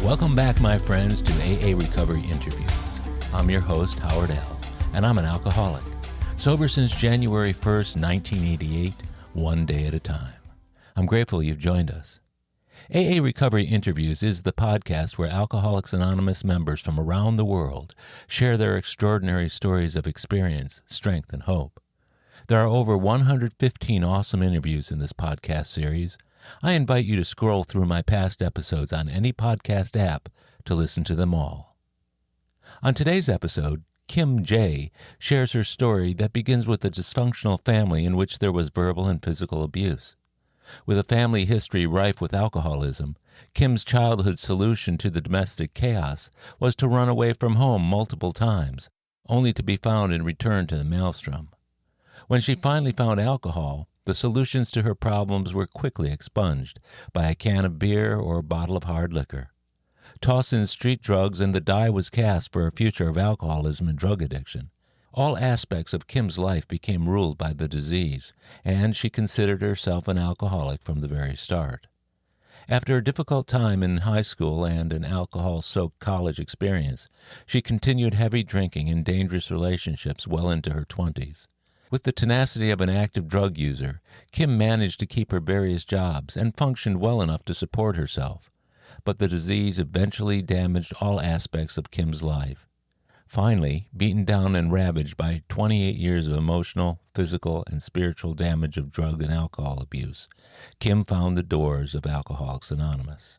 Welcome back, my friends, to AA Recovery Interviews. I'm your host, Howard L., and I'm an alcoholic. Sober since January 1st, 1988, one day at a time. I'm grateful you've joined us. AA Recovery Interviews is the podcast where Alcoholics Anonymous members from around the world share their extraordinary stories of experience, strength, and hope. There are over 115 awesome interviews in this podcast series. I invite you to scroll through my past episodes on any podcast app to listen to them all. On today's episode, Kim J. shares her story that begins with a dysfunctional family in which there was verbal and physical abuse. With a family history rife with alcoholism, Kim's childhood solution to the domestic chaos was to run away from home multiple times, only to be found and returned to the maelstrom. When she finally found alcohol, the solutions to her problems were quickly expunged by a can of beer or a bottle of hard liquor. Toss in street drugs and the die was cast for a future of alcoholism and drug addiction. All aspects of Kim's life became ruled by the disease, and she considered herself an alcoholic from the very start. After a difficult time in high school and an alcohol-soaked college experience, she continued heavy drinking and dangerous relationships well into her 20s. With the tenacity of an active drug user, Kim managed to keep her various jobs and functioned well enough to support herself. But the disease eventually damaged all aspects of Kim's life. Finally, beaten down and ravaged by 28 years of emotional, physical, and spiritual damage of drug and alcohol abuse, Kim found the doors of Alcoholics Anonymous.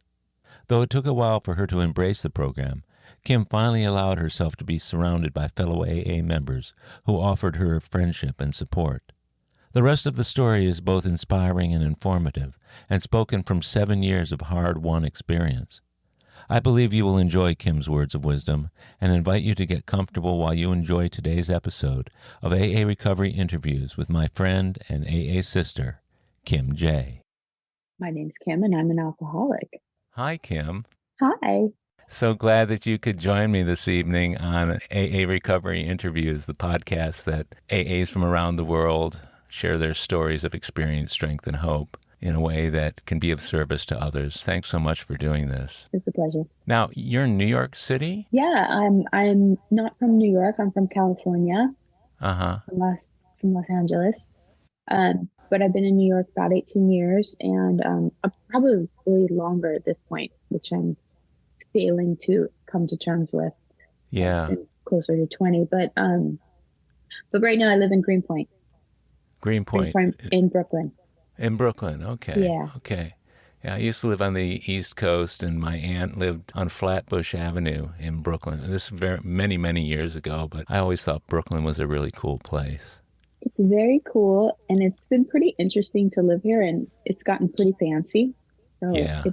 Though it took a while for her to embrace the program, Kim finally allowed herself to be surrounded by fellow AA members who offered her friendship and support. The rest of the story is both inspiring and informative, and spoken from 7 years of hard-won experience. I believe you will enjoy Kim's words of wisdom, and invite you to get comfortable while you enjoy today's episode of AA Recovery Interviews with my friend and AA sister, Kim J. My name's Kim, and I'm an alcoholic. Hi, Kim. Hi. So glad that you could join me this evening on AA Recovery Interviews, the podcast that AAs from around the world share their stories of experience, strength, and hope in a way that can be of service to others. Thanks so much for doing this. It's a pleasure. Now, you're in New York City? Yeah, I'm not from New York. I'm from California. Uh-huh. From Los Angeles. But I've been in New York about 18 years, and probably longer at this point, which I'm failing to come to terms with. Yeah. Closer to 20, but right now I live in Greenpoint. Greenpoint in Brooklyn. In Brooklyn, okay. Yeah. Okay. Yeah, I used to live on the East Coast, and my aunt lived on Flatbush Avenue in Brooklyn. This is many, many years ago, but I always thought Brooklyn was a really cool place. It's very cool, and it's been pretty interesting to live here, and it's gotten pretty fancy. So yeah.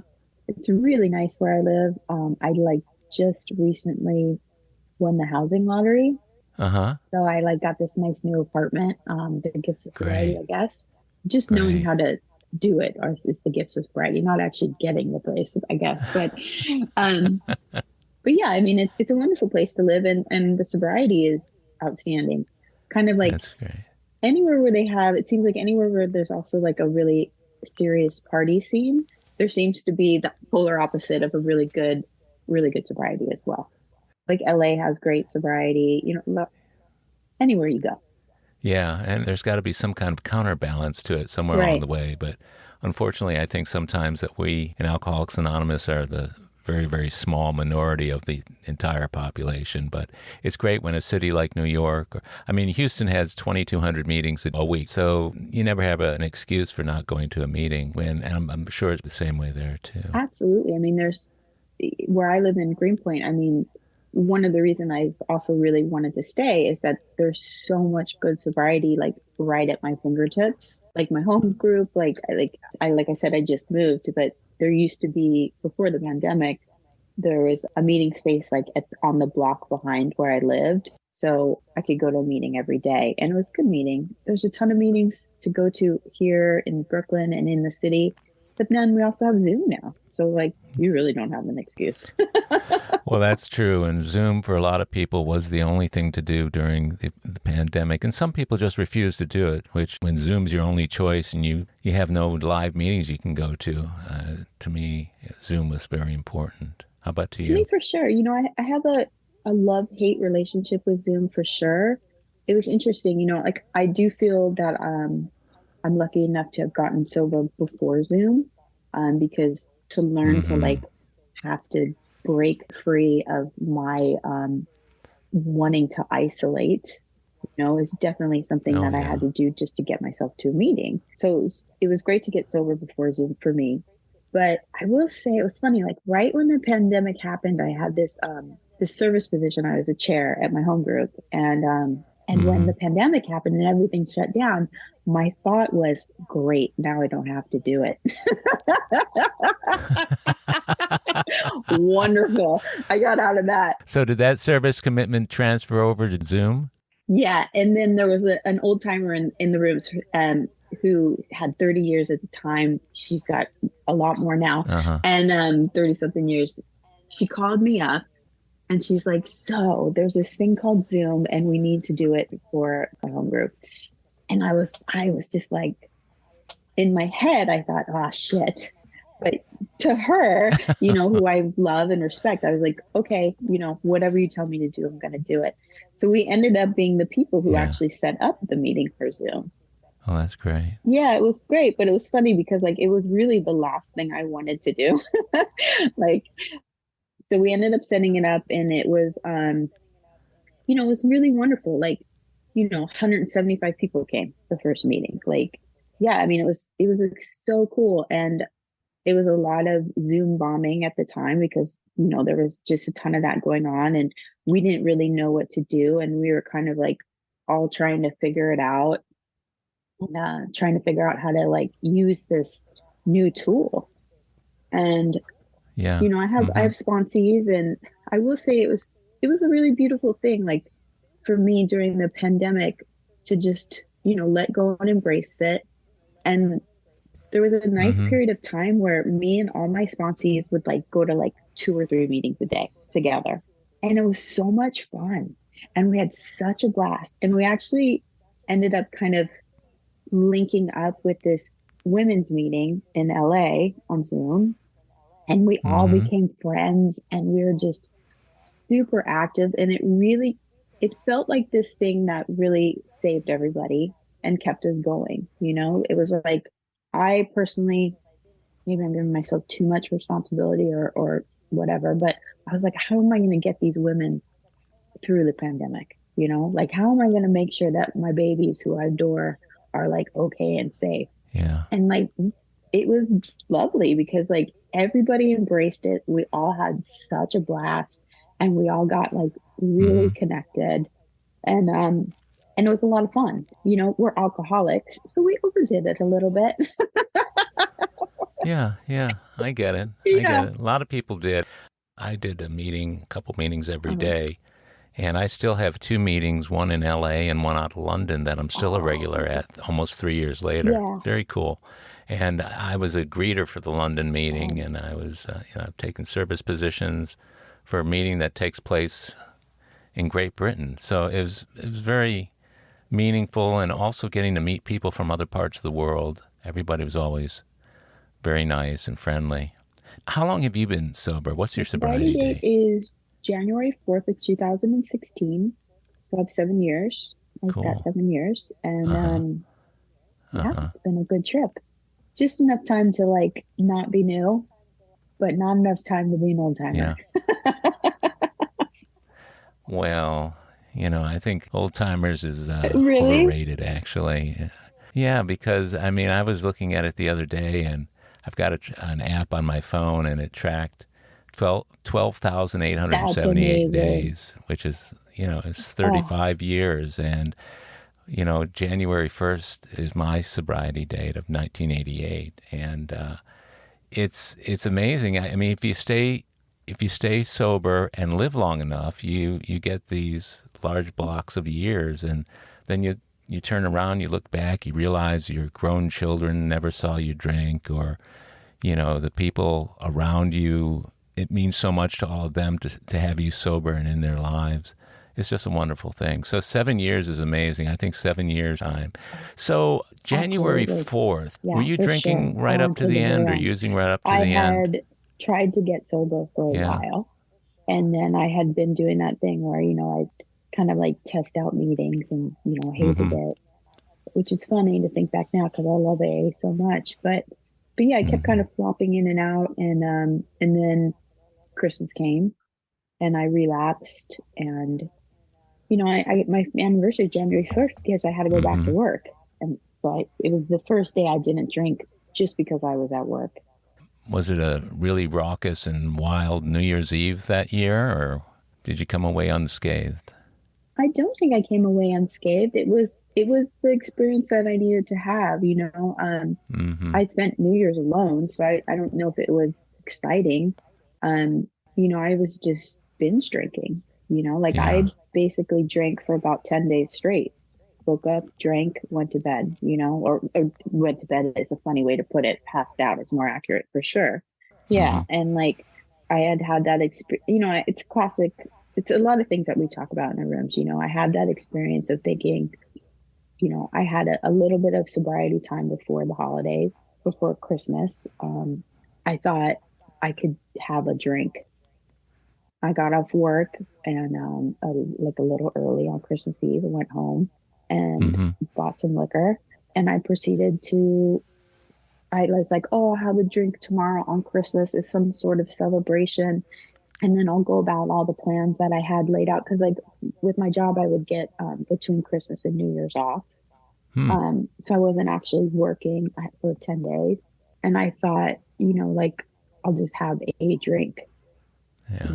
It's really nice where I live. I just recently won the housing lottery. Uh-huh. So I got this nice new apartment, the gifts of sobriety, I guess. Just knowing how to do it is the gifts of sobriety, not actually getting the place, I guess. But yeah, I mean, it's a wonderful place to live, and the sobriety is outstanding. Kind of That's great. Anywhere where it seems like anywhere where there's also a really serious party scene, there seems to be the polar opposite of a really good sobriety as well. LA has great sobriety, anywhere you go. Yeah, and there's got to be some kind of counterbalance to it somewhere along the way. But unfortunately, I think sometimes that we in Alcoholics Anonymous are the very, very small minority of the entire population. But it's great when a city like New York, Houston has 2,200 meetings a week. So you never have an excuse for not going to a meeting. And I'm sure it's the same way there, too. Absolutely. There's where I live in Greenpoint, one of the reasons I've also really wanted to stay is that there's so much good sobriety, right at my fingertips. My home group, I said, I just moved, but there used to be, before the pandemic, there was a meeting space on the block behind where I lived. So I could go to a meeting every day, and it was a good meeting. There's a ton of meetings to go to here in Brooklyn and in the city, but then we also have Zoom now. So you really don't have an excuse. Well, that's true. And Zoom for a lot of people was the only thing to do during the pandemic. And some people just refuse to do it, which when Zoom's your only choice and you have no live meetings you can go to me, Zoom was very important. How about to To me, you? for sure. I have a love-hate relationship with Zoom for sure. It was interesting, like I do feel that I'm lucky enough to have gotten sober before Zoom, because to learn to Mm-hmm. like have to break free of my wanting to isolate, is definitely something Oh, that I had yeah. to do just to get myself to a meeting. So it was great to get sober before Zoom for me. But I will say it was funny, like right when the pandemic happened, I had this service position. I was a chair at my home group. And when Mm-hmm. the pandemic happened and everything shut down, my thought was, great, now I don't have to do it. Wonderful. I got out of that. So did that service commitment transfer over to Zoom? Yeah, and then there was an old timer in the rooms, who had 30 years at the time. She's got a lot more now, Uh-huh. and 30 something years. She called me up and she's like, "So there's this thing called Zoom, and we need to do it for my home group." And I was just like, in my head, I thought, "Ah, shit." But to her, who I love and respect, I was like, okay, whatever you tell me to do, I'm going to do it. So we ended up being the people who Yeah. actually set up the meeting for Zoom. Oh, that's great. Yeah, it was great, but it was funny because like it was really the last thing I wanted to do. Like, so we ended up setting it up, and it was really wonderful. Like, 175 people came the first meeting. Like, yeah, I mean, it was like, so cool. And it was a lot of Zoom bombing at the time because, there was just a ton of that going on, and we didn't really know what to do. And we were kind of like all trying to figure it out, and trying to figure out how to like use this new tool. And, Yeah. I have Mm-hmm. sponsees, and I will say it was a really beautiful thing. Like for me during the pandemic to just, let go and embrace it. And there was a nice Mm-hmm. period of time where me and all my sponsees would like go to like 2 or 3 meetings a day together. And it was so much fun. And we had such a blast. And we actually ended up kind of linking up with this women's meeting in LA on Zoom. And we all Mm-hmm. became friends, and we were just super active. And it felt like this thing that really saved everybody and kept us going. It was like, I personally, maybe I'm giving myself too much responsibility or whatever, but I was like, how am I going to get these women through the pandemic? Like, how am I going to make sure that my babies who I adore are like okay and safe? Yeah. And like, it was lovely because like everybody embraced it. We all had such a blast, and we all got like Mm-hmm. really connected. And it was a lot of fun. We're alcoholics, so we overdid it a little bit. Yeah. Yeah. I get it. I get Yeah. it. A lot of people did. I did a couple meetings every Uh-huh. day. And I still have two meetings, one in LA and one out of London, that I'm still a regular Oh, at almost 3 years later. yeah. Very cool. And I was a greeter for the London meeting, Oh, and I was, I've taken service positions for a meeting that takes place in Great Britain. So it was very meaningful, and also getting to meet people from other parts of the world. Everybody was always very nice and friendly. How long have you been sober? What's my your sobriety sobriety date date? is January 4th of 2016. So I have 7 years. I just got Cool. 7 years. And Uh huh. Uh yeah, huh. it's been a good trip. Just enough time to like not be new, but not enough time to be an old timer. Yeah. Well, I think old timers is Really? overrated, actually. Yeah, because I mean, I was looking at it the other day, and I've got an app on my phone, and it tracked 12,878 That's amazing. days, which is, it's Oh, 35 years. And, January 1st is my sobriety date of 1988. And it's amazing. I mean, if you stay sober and live long enough, you get these large blocks of years, and then you turn around, you look back, you realize your grown children never saw you drink, or the people around you. It means so much to all of them to have you sober and in their lives. It's just a wonderful thing. So 7 years is amazing. I think 7 years time. So January absolutely. 4th, were Yeah, you for sure. drinking I right up went to for the the very end, or end. using right up to I the end? had tried to get sober for a Yeah. while. And then I had been doing that thing where, I kind of like test out meetings and, hated Mm-hmm. it, which is funny to think back now because I love AA so much. But yeah, I kept kind Mm-hmm. of flopping in and out. And then Christmas came and I relapsed. And, my anniversary, January 1st, because I had to go back to Mm-hmm. work. And but it was the first day I didn't drink just because I was at work. Was it a really raucous and wild New Year's Eve that year, or did you come away unscathed? I don't think I came away unscathed. It was the experience that I needed to have. Mm-hmm. I spent New Year's alone, so I don't know if it was exciting. I was just binge drinking. Like Yeah. I basically drank for about 10 days straight. Woke up, drank, went to bed, or went to bed is a funny way to put it. Passed out is more accurate for sure. Yeah. Mm-hmm. And like I had that experience, it's classic. It's a lot of things that we talk about in our rooms. I had that experience of thinking, I had a little bit of sobriety time before the holidays, before Christmas. I thought I could have a drink. I got off work and like a little early on Christmas Eve. I went home and Mm-hmm. bought some liquor, and I proceeded to. I was like, "Oh, I'll have a drink tomorrow on Christmas. It's some sort of celebration." And then I'll go about all the plans that I had laid out because, like, with my job, I would get between Christmas and New Year's off. Hmm. So I wasn't actually working for 10 days. And I thought, like, I'll just have a drink, Yeah.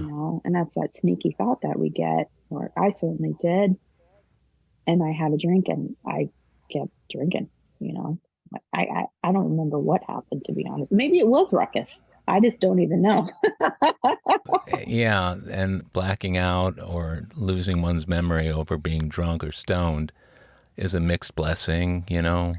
and that's that sneaky thought that we get, or I certainly did. And I had a drink and I kept drinking, you know. I don't remember what happened, to be honest. Maybe it was ruckus. I just don't even know. Yeah, and blacking out or losing one's memory over being drunk or stoned is a mixed blessing, in a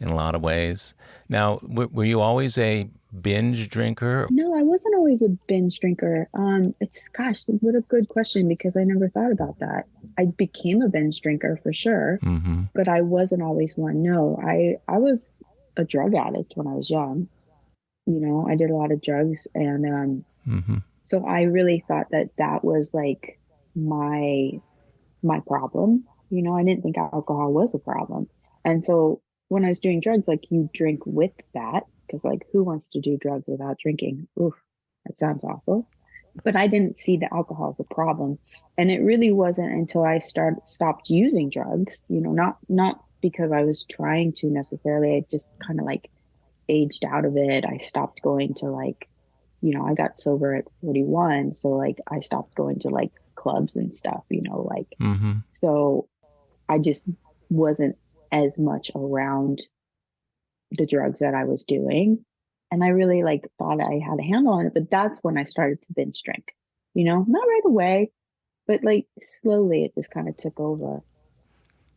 lot of ways. Now, were you always a binge drinker? No, I wasn't always a binge drinker. What a good question because I never thought about that. I became a binge drinker for sure, Mm-hmm. but I wasn't always one. No, I was a drug addict when I was young. I did a lot of drugs, and Mm-hmm. so I really thought that that was like my my problem. I didn't think alcohol was a problem. And so when I was doing drugs, like you drink with that, because like who wants to do drugs without drinking? Oof, that sounds awful. But I didn't see the alcohol as a problem. And it really wasn't until I stopped using drugs, not because I was trying to necessarily. I just kind of like aged out of it. I stopped going to like, I got sober at 41. So like I stopped going to like clubs and stuff, like Mm-hmm. so I just wasn't as much around the drugs that I was doing. And I really like thought I had a handle on it, but that's when I started to binge drink. Not right away, but like slowly it just kind of took over.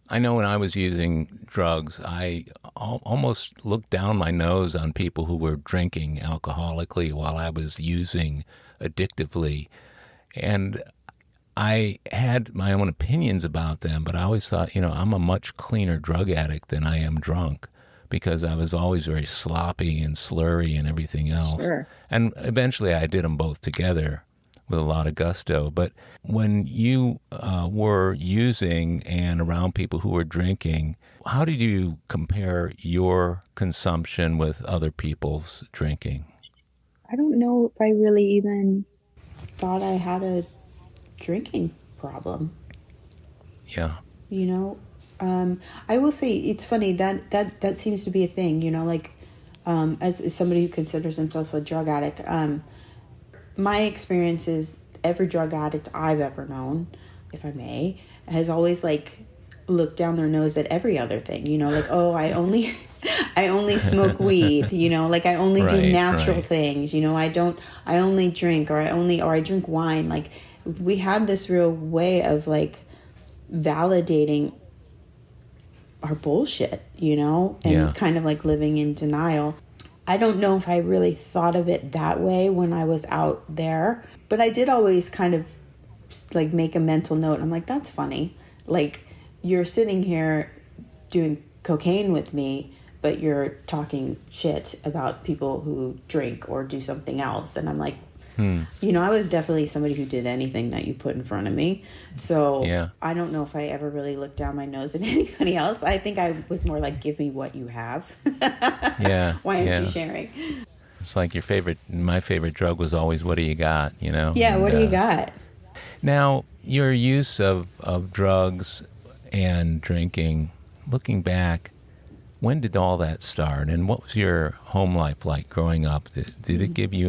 I know when I was using drugs, I almost looked down my nose on people who were drinking alcoholically while I was using addictively. And I had my own opinions about them, but I always thought, I'm a much cleaner drug addict than I am drunk because I was always very sloppy and slurry and everything else. Sure. And eventually I did them both together with a lot of gusto. But when you were using and around people who were drinking, how did you compare your consumption with other people's drinking? I don't know if I really even thought I had a drinking problem. Yeah. you know I will say it's funny that seems to be a thing, like as somebody who considers himself a drug addict. My experience is every drug addict I've ever known, if I may, has always like looked down their nose at every other thing, like, oh, I only smoke weed, like I only do Right, natural right. things, I only drink, or I drink wine. Like we have this real way of like validating our bullshit, and Yeah. kind of like living in denial. I don't know if I really thought of it that way when I was out there, but I did always kind of like make a mental note. I'm like, that's funny. Like, you're sitting here doing cocaine with me, but you're talking shit about people who drink or do something else. And I'm like, I was definitely somebody who did anything that you put in front of me. So Yeah. I don't know if I ever really looked down my nose at anybody else. I think I was more like, give me what you have. Yeah. Why aren't you sharing? It's like my favorite drug was always, what do you got, Yeah, And, what do you got? Now, your use of drugs and drinking, looking back, when did all that start? And what was your home life like growing up? Did it give you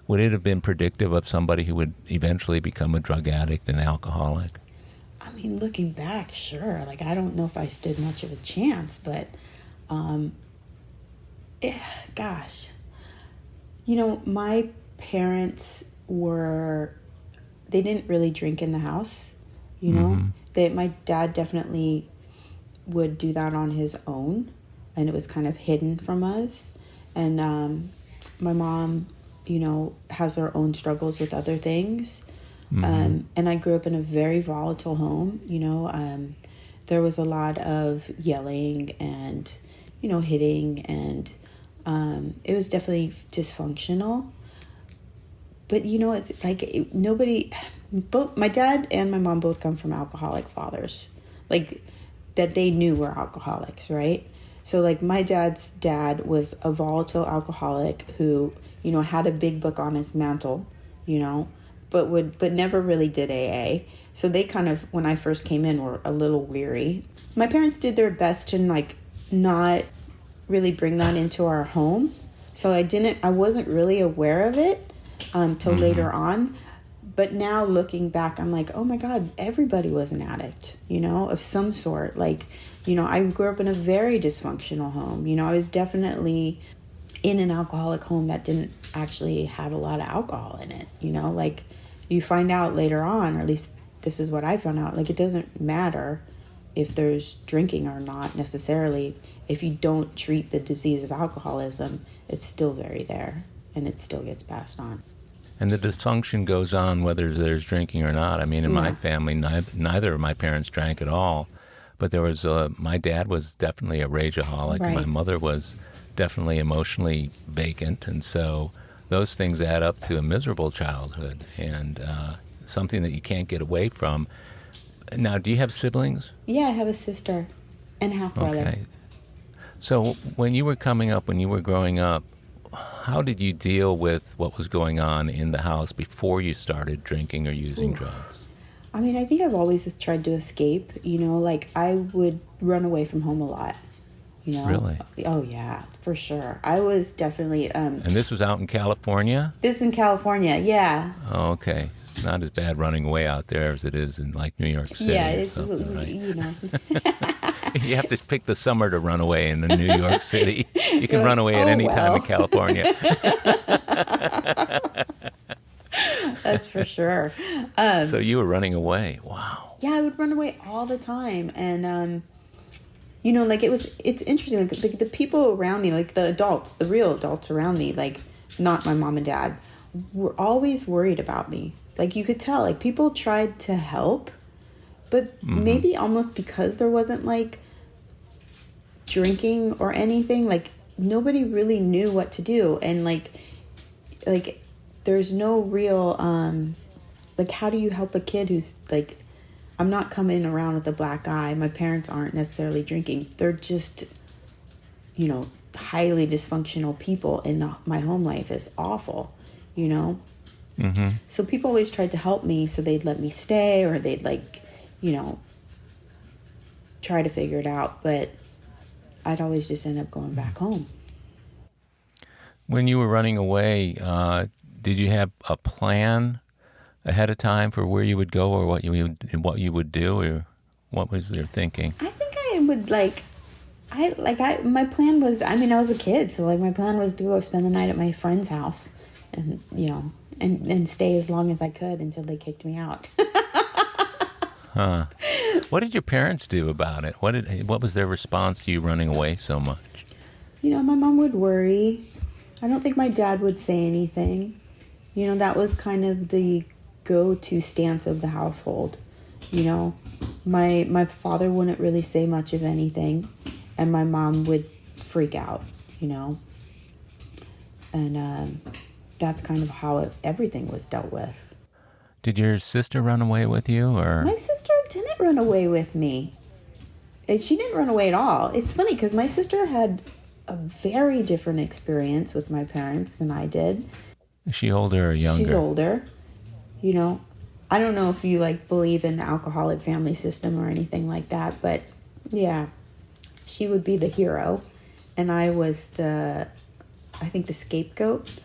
would it have been predictive of somebody who would eventually become a drug addict and alcoholic? I mean, looking back, sure. Like, I don't know if I stood much of a chance, but, gosh. My parents they didn't really drink in the house, my dad definitely would do that on his own, and it was kind of hidden from us. And my mom, has her own struggles with other things. And I grew up in a very volatile home. There was a lot of yelling and, hitting, and it was definitely dysfunctional. But, it's like both my dad and my mom both come from alcoholic fathers, like that they knew were alcoholics, right? So like my dad's dad was a volatile alcoholic who, had a big book on his mantle, but never really did AA. So they kind of, when I first came in, were a little weary. My parents did their best to like not really bring that into our home. So I wasn't really aware of it till later on. But now looking back, I'm like, oh my God, everybody was an addict, of some sort. Like, I grew up in a very dysfunctional home. I was definitely in an alcoholic home that didn't actually have a lot of alcohol in it. Like you find out later on, or at least this is what I found out, like it doesn't matter if there's drinking or not necessarily. If you don't treat the disease of alcoholism, it's still very there and it still gets passed on. And the dysfunction goes on whether there's drinking or not. I mean, in my family, neither of my parents drank at all. But there was my dad was definitely a rageaholic. Right. And my mother was definitely emotionally vacant. And so those things add up to a miserable childhood and something that you can't get away from. Now, do you have siblings? Yeah, I have a sister and half brother. Okay. So when you were growing up, how did you deal with what was going on in the house before you started drinking or using drugs? I mean, I think I've always tried to escape, like I would run away from home a lot, Really? Oh, yeah, for sure. I was definitely... And this was out in California? This is in California, yeah. Oh, okay. Not as bad running away out there as it is in, like, New York City or something, right? You have to pick the summer to run away in New York City. You can run away at any time in California. That's for sure. So you were running away. Wow. Yeah, I would run away all the time. And, like it's interesting. Like the people around me, like the real adults around me, like not my mom and dad, were always worried about me. Like you could tell, like people tried to help, but maybe almost because there wasn't like drinking or anything, like nobody really knew what to do. And like there's no real, like how do you help a kid who's like, I'm not coming around with a black eye. My parents aren't necessarily drinking. They're just, highly dysfunctional people. And my home life is awful, So people always tried to help me, so they'd let me stay, or they'd try to figure it out. But I'd always just end up going back home. When you were running away, did you have a plan ahead of time for where you would go, or what you would do, or what was your thinking? I think I would my plan was, I mean, I was a kid, so like my plan was to go spend the night at my friend's house, and and stay as long as I could until they kicked me out. Huh. What did your parents do about it? What was their response to you running away so much? My mom would worry. I don't think my dad would say anything. That was kind of the go-to stance of the household. My father wouldn't really say much of anything, and my mom would freak out, and that's kind of how everything was dealt with. Did your sister run away with you, or? My sister didn't run away with me. She didn't run away at all. It's funny because my sister had a very different experience with my parents than I did. Is she older or younger? She's older. I don't know if you believe in the alcoholic family system or anything like that, but yeah, she would be the hero, and I was the scapegoat.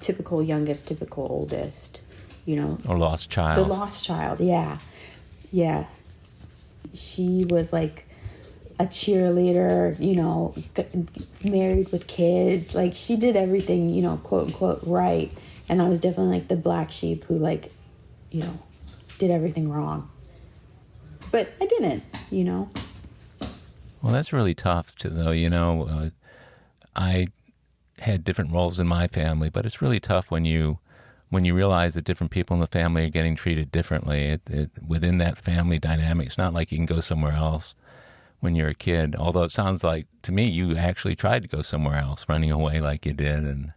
Typical youngest, typical oldest. Or lost child. The lost child, yeah. Yeah. She was a cheerleader, married with kids. She did everything, quote unquote, right. And I was definitely the black sheep who did everything wrong. But I didn't. Well, that's really tough though, I had different roles in my family, but it's really tough when you realize that different people in the family are getting treated differently. Within that family dynamic, it's not like you can go somewhere else when you're a kid. Although it sounds like, to me, you actually tried to go somewhere else, running away like you did. And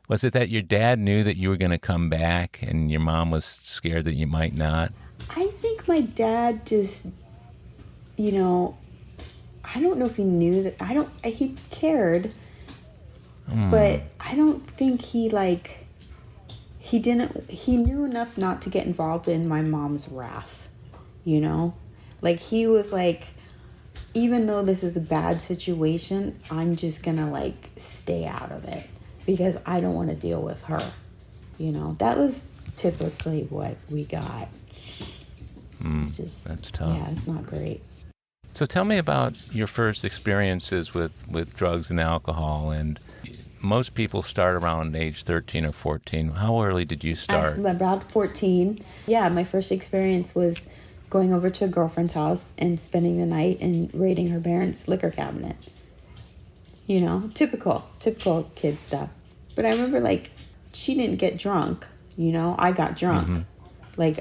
was it that your dad knew that you were going to come back and your mom was scared that you might not? I think my dad just, I don't know if he knew that. He cared, but I don't think he knew enough not to get involved in my mom's wrath, He was even though this is a bad situation, I'm just gonna stay out of it because I don't want to deal with her. That was typically what we got. That's tough. Yeah, it's not great. So tell me about your first experiences with drugs and alcohol. And most people start around age 13 or 14. How early did you start? About 14. Yeah, my first experience was going over to a girlfriend's house and spending the night and raiding her parents' liquor cabinet. Typical kid stuff. But I remember, she didn't get drunk, I got drunk. Mm-hmm.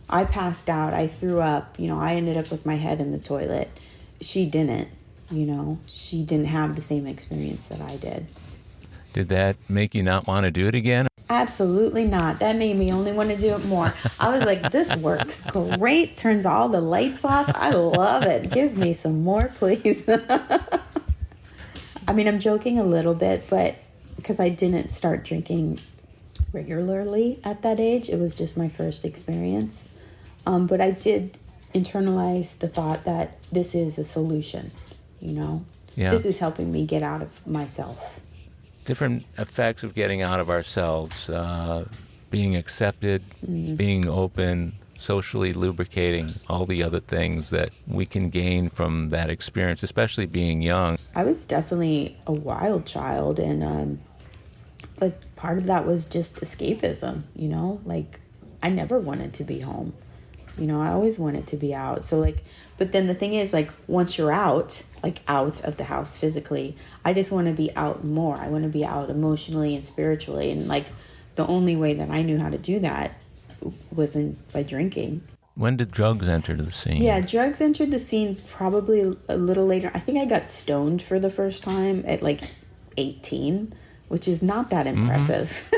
I passed out, I threw up, I ended up with my head in the toilet. She didn't, she didn't have the same experience that I did. Did that make you not want to do it again? Absolutely not. That made me only want to do it more. I was like, this works great. Turns all the lights off. I love it. Give me some more, please. I mean, I'm joking a little bit, but because I didn't start drinking regularly at that age. It was just my first experience. But I did internalize the thought that this is a solution, Yeah. This is helping me get out of myself. Different effects of getting out of ourselves, being accepted, being open, socially lubricating, all the other things that we can gain from that experience, especially being young. I was definitely a wild child, and but part of that was just escapism, I never wanted to be home. I always wanted to be out. So but then the thing is, once you're out, out of the house physically, I just want to be out more. I want to be out emotionally and spiritually. And the only way that I knew how to do that was by drinking. When did drugs enter the scene? Yeah, drugs entered the scene probably a little later. I think I got stoned for the first time at 18, which is not that impressive.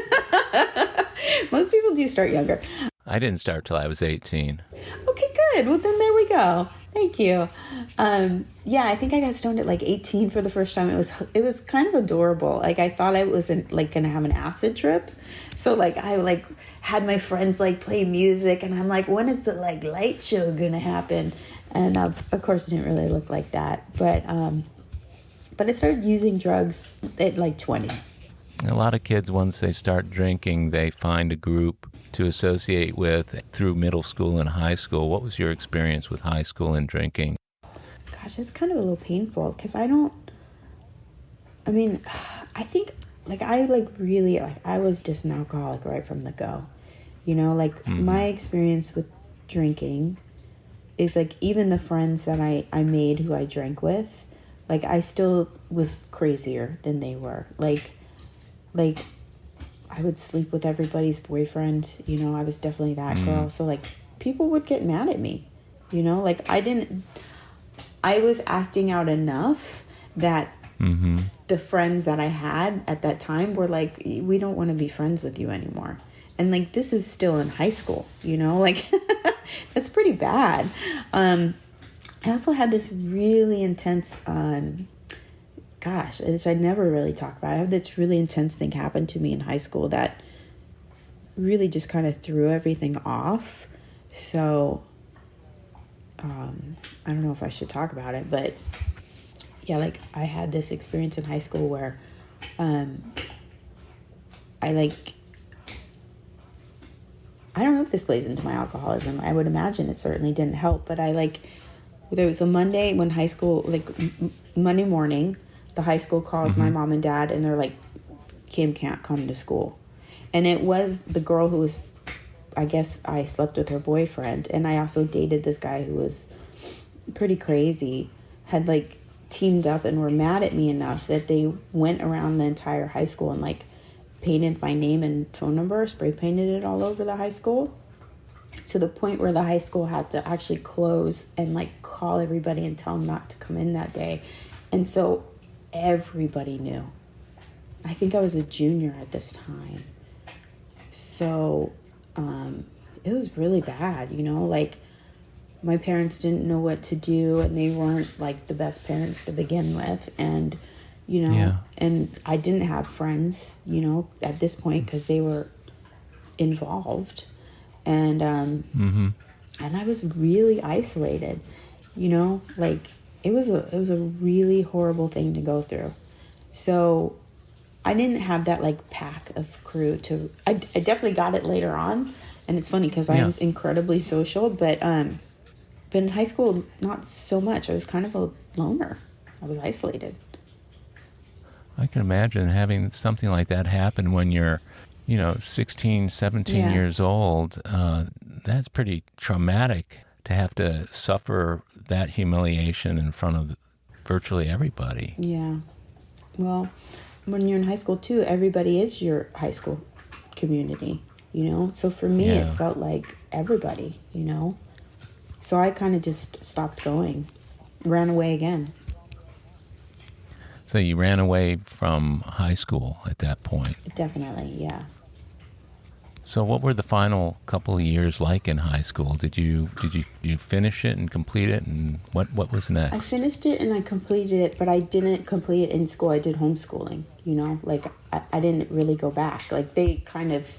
Most people do start younger. I didn't start till I was 18. Okay, good. Well, then there we go. Thank you. Yeah, I think I got stoned at 18 for the first time. It was kind of adorable. I thought I wasn't gonna have an acid trip. So I had my friends play music, and I'm when is the light show gonna happen? And of course it didn't really look like that. But I started using drugs at 20. A lot of kids, once they start drinking, they find a group to associate with through middle school and high school. What was your experience with high school and drinking? Gosh, it's kind of a little painful because I think I was just an alcoholic right from the go. My experience with drinking is even the friends that I made who I drank with, I still was crazier than they were. I would sleep with everybody's boyfriend, I was definitely that girl. So people would get mad at me, I was acting out enough that the friends that I had at that time were like, we don't want to be friends with you anymore. And like, this is still in high school, you know, like that's pretty bad. I also had this really intense, which I never really talk about. I have this really intense thing happen to me in high school that really just kind of threw everything off. So, I don't know if I should talk about it, but yeah, like I had this experience in high school where, I don't know if this plays into my alcoholism. I would imagine it certainly didn't help, but there was a Monday when high school, Monday morning, the high school calls my mom and dad and they're like, Kim can't come to school. And it was the girl who was, I guess I slept with her boyfriend. And I also dated this guy who was pretty crazy, had like teamed up and were mad at me enough that they went around the entire high school and like painted my name and phone number, spray painted it all over the high school, to the point where the high school had to actually close and like call everybody and tell them not to come in that day. And so everybody knew. I think I was a junior at this time. So it was really bad, you know, like my parents didn't know what to do and they weren't like the best parents to begin with. And, you know, and I didn't have friends, you know, at this point because they were involved. And and I was really isolated, you know, like it was a really horrible thing to go through. So I didn't have that like pack of crew to, I definitely got it later on. And it's funny because I'm incredibly social, but in high school, not so much. I was kind of a loner. I was isolated. I can imagine having something like that happen when you're, 16, 17 years old. That's pretty traumatic to have to suffer that humiliation in front of virtually everybody. Yeah. Well, when you're in high school too, everybody is your high school community, you know? So for me, it felt like everybody, you know? So I kind of just stopped going, ran away again. So you ran away from high school at that point? Definitely, yeah. So what were the final couple of years like in high school? Did you finish it and complete it, and what was next? I finished it and I completed it, but I didn't complete it in school. I did homeschooling, you know? Like, I didn't really go back. Like, they kind of...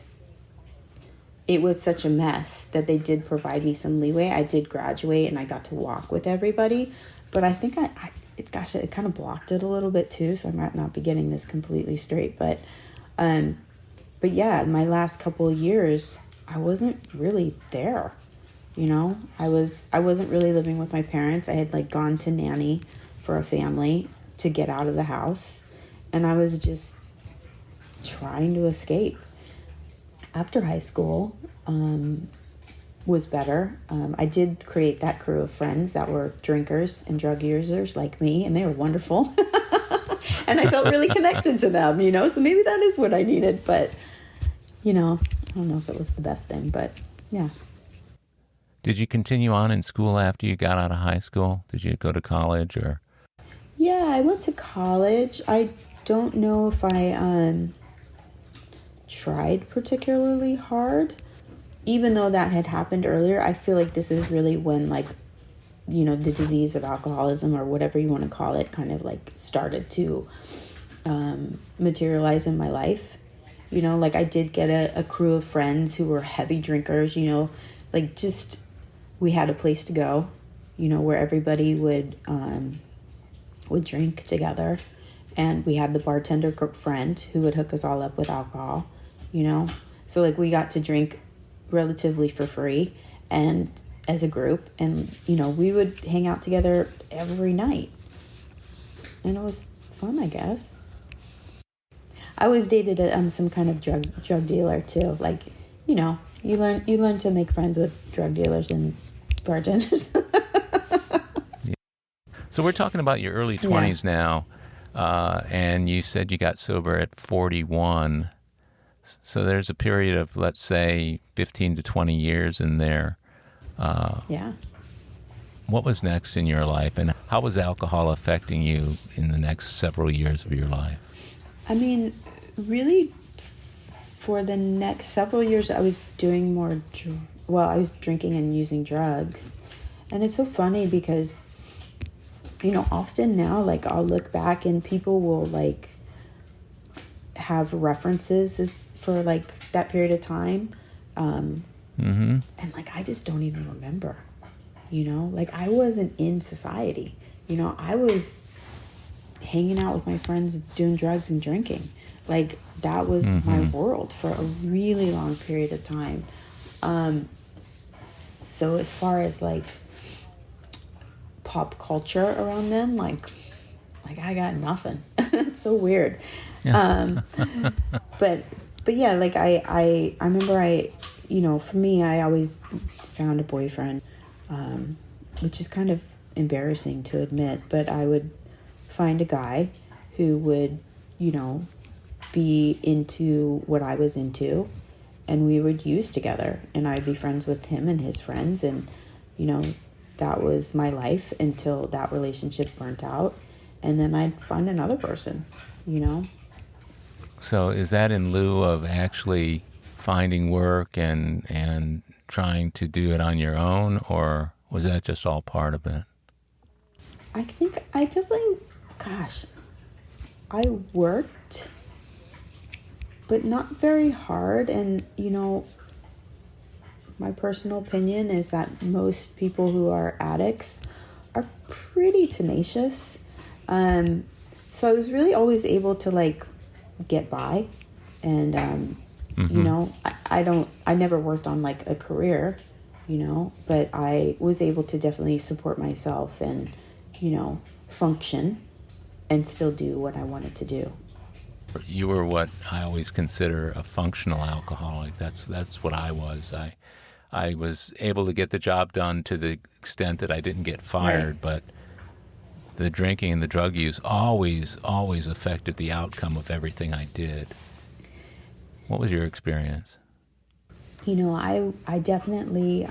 It was such a mess that they did provide me some leeway. I did graduate and I got to walk with everybody, but I think it kind of blocked it a little bit too, so I might not be getting this completely straight. But yeah, my last couple of years, I wasn't really there. You know, I wasn't really living with my parents. I had like gone to nanny for a family to get out of the house, and I was just trying to escape. After high school was better. I did create that crew of friends that were drinkers and drug users like me, and they were wonderful. And I felt really connected to them, you know, so maybe that is what I needed. But, you know, I don't know if it was the best thing, but yeah. Did you continue on in school after you got out of high school? Did you go to college or? Yeah, I went to college. I don't know if I tried particularly hard. Even though that had happened earlier, I feel like this is really when, like, you know, the disease of alcoholism or whatever you want to call it kind of like started to materialize in my life. You know, like I did get a crew of friends who were heavy drinkers, you know, like just we had a place to go, you know, where everybody would drink together. And we had the bartender friend who would hook us all up with alcohol, you know. So like we got to drink relatively for free and as a group, and you know, we would hang out together every night, and it was fun, I guess. I always dated some kind of drug dealer too. Like, you know, you learn to make friends with drug dealers and bartenders. Yeah. So we're talking about your early 20s now, and you said you got sober at 41. So there's a period of, let's say, 15 to 20 years in there. Yeah. What was next in your life, and how was alcohol affecting you in the next several years of your life? I mean, really, for the next several years, I was doing more, I was drinking and using drugs. And it's so funny because, often now, like, I'll look back and people will, like, have references for, like, that period of time. And, like, I just don't even remember, Like, I wasn't in society. I was hanging out with my friends, doing drugs and drinking. Like, that was my world for a really long period of time. So as far as, like, pop culture around them, like I got nothing. It's so weird. But yeah, like, I remember for me, I always found a boyfriend, which is kind of embarrassing to admit, but I would find a guy who would, be into what I was into, and we would use together, and I'd be friends with him and his friends, and, that was my life until that relationship burnt out, and then I'd find another person, So is that in lieu of actually finding work and trying to do it on your own, or was that just all part of it? I think I definitely, I worked, but not very hard. And, my personal opinion is that most people who are addicts are pretty tenacious. So I was really always able to, like, get by. And, I never worked on, like, a career, but I was able to definitely support myself and, function and still do what I wanted to do. You were what I always consider a functional alcoholic. That's what I was. I was able to get the job done to the extent that I didn't get fired, right. But the drinking and the drug use always affected the outcome of everything I did. What was your experience? I definitely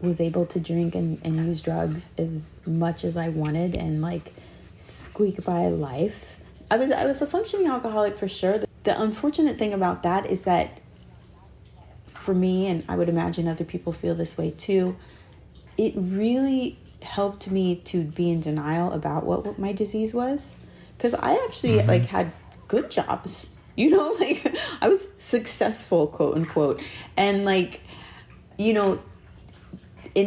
was able to drink and use drugs as much as I wanted and, like, squeak by life. I was a functioning alcoholic for sure. The unfortunate thing about that is that for me, and I would imagine other people feel this way too, it really helped me to be in denial about what my disease was. Because I actually like had good jobs, like I was successful, quote unquote. And, like, in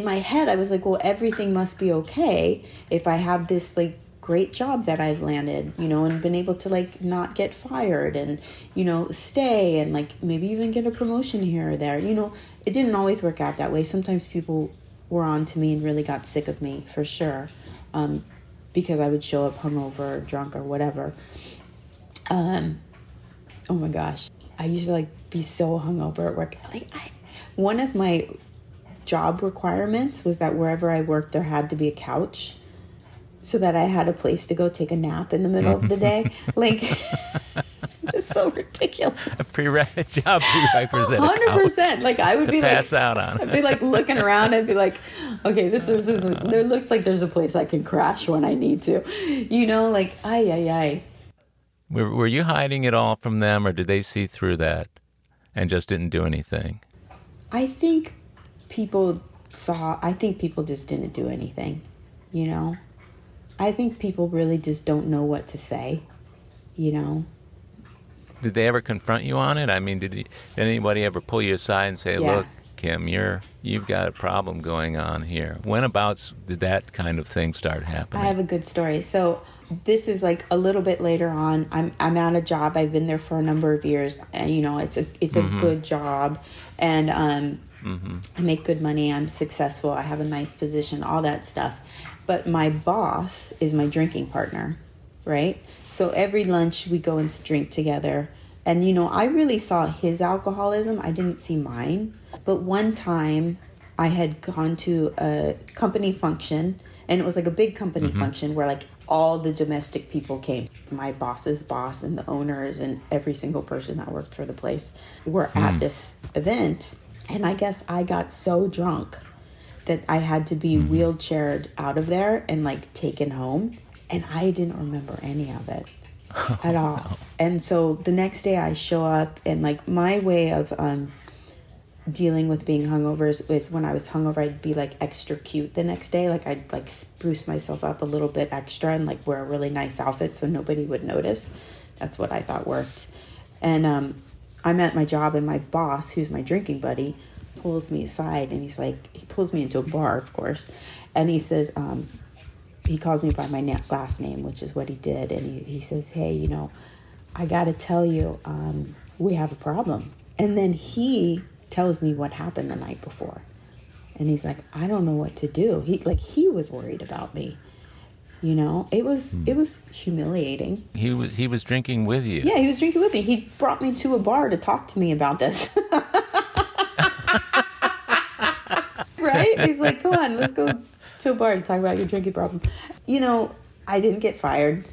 my head, I was like, well, everything must be okay if I have this, like, great job that I've landed, and been able to, like, not get fired and, stay and, like, maybe even get a promotion here or there. It didn't always work out that way. Sometimes people were on to me and really got sick of me, for sure, because I would show up hungover or drunk or whatever. Oh my gosh. I used to, like, be so hungover at work. Like, one of my job requirements was that wherever I worked, there had to be a couch, so that I had a place to go take a nap in the middle of the day. Like, it's so ridiculous. A prerequisite 100%. Like, I would be pass out on. I'd be, like, looking around. I'd be like, okay, there looks like there's a place I can crash when I need to. Like, ay. Were you hiding it all from them, or did they see through that and just didn't do anything? I think people just didn't do anything, I think people really just don't know what to say, Did they ever confront you on it? I mean, did anybody ever pull you aside and say, Look, Kim, you've got a problem going on here? Whenabouts did that kind of thing start happening? I have a good story. So this is, like, a little bit later on. I'm at a job. I've been there for a number of years, and, it's a good job, and I make good money. I'm successful. I have a nice position, all that stuff. But my boss is my drinking partner, right? So every lunch we go and drink together. And, I really saw his alcoholism. I didn't see mine. But one time I had gone to a company function, and it was like a big company function where, like, all the domestic people came. My boss's boss and the owners and every single person that worked for the place were at this event. And I guess I got so drunk that I had to be wheelchaired out of there and like taken home. And I didn't remember any of it at all. No. And so the next day I show up, and like my way of dealing with being hungover is when I was hungover, I'd be like extra cute the next day. Like I'd like spruce myself up a little bit extra and like wear a really nice outfit so nobody would notice. That's what I thought worked. And I'm at my job, and my boss, who's my drinking buddy, pulls me aside, and he's like, he pulls me into a bar, of course, and he says, he calls me by my last name, which is what he did, and he says, hey, you know, I gotta tell you, we have a problem. And then he tells me what happened the night before, and he's like, I don't know what to do. He was worried about me. You know, it was humiliating. He was drinking with you. Yeah, he was drinking with me. He brought me to a bar to talk to me about this. Right? He's like, come on, let's go to a bar to talk about your drinking problem. You know, I didn't get fired.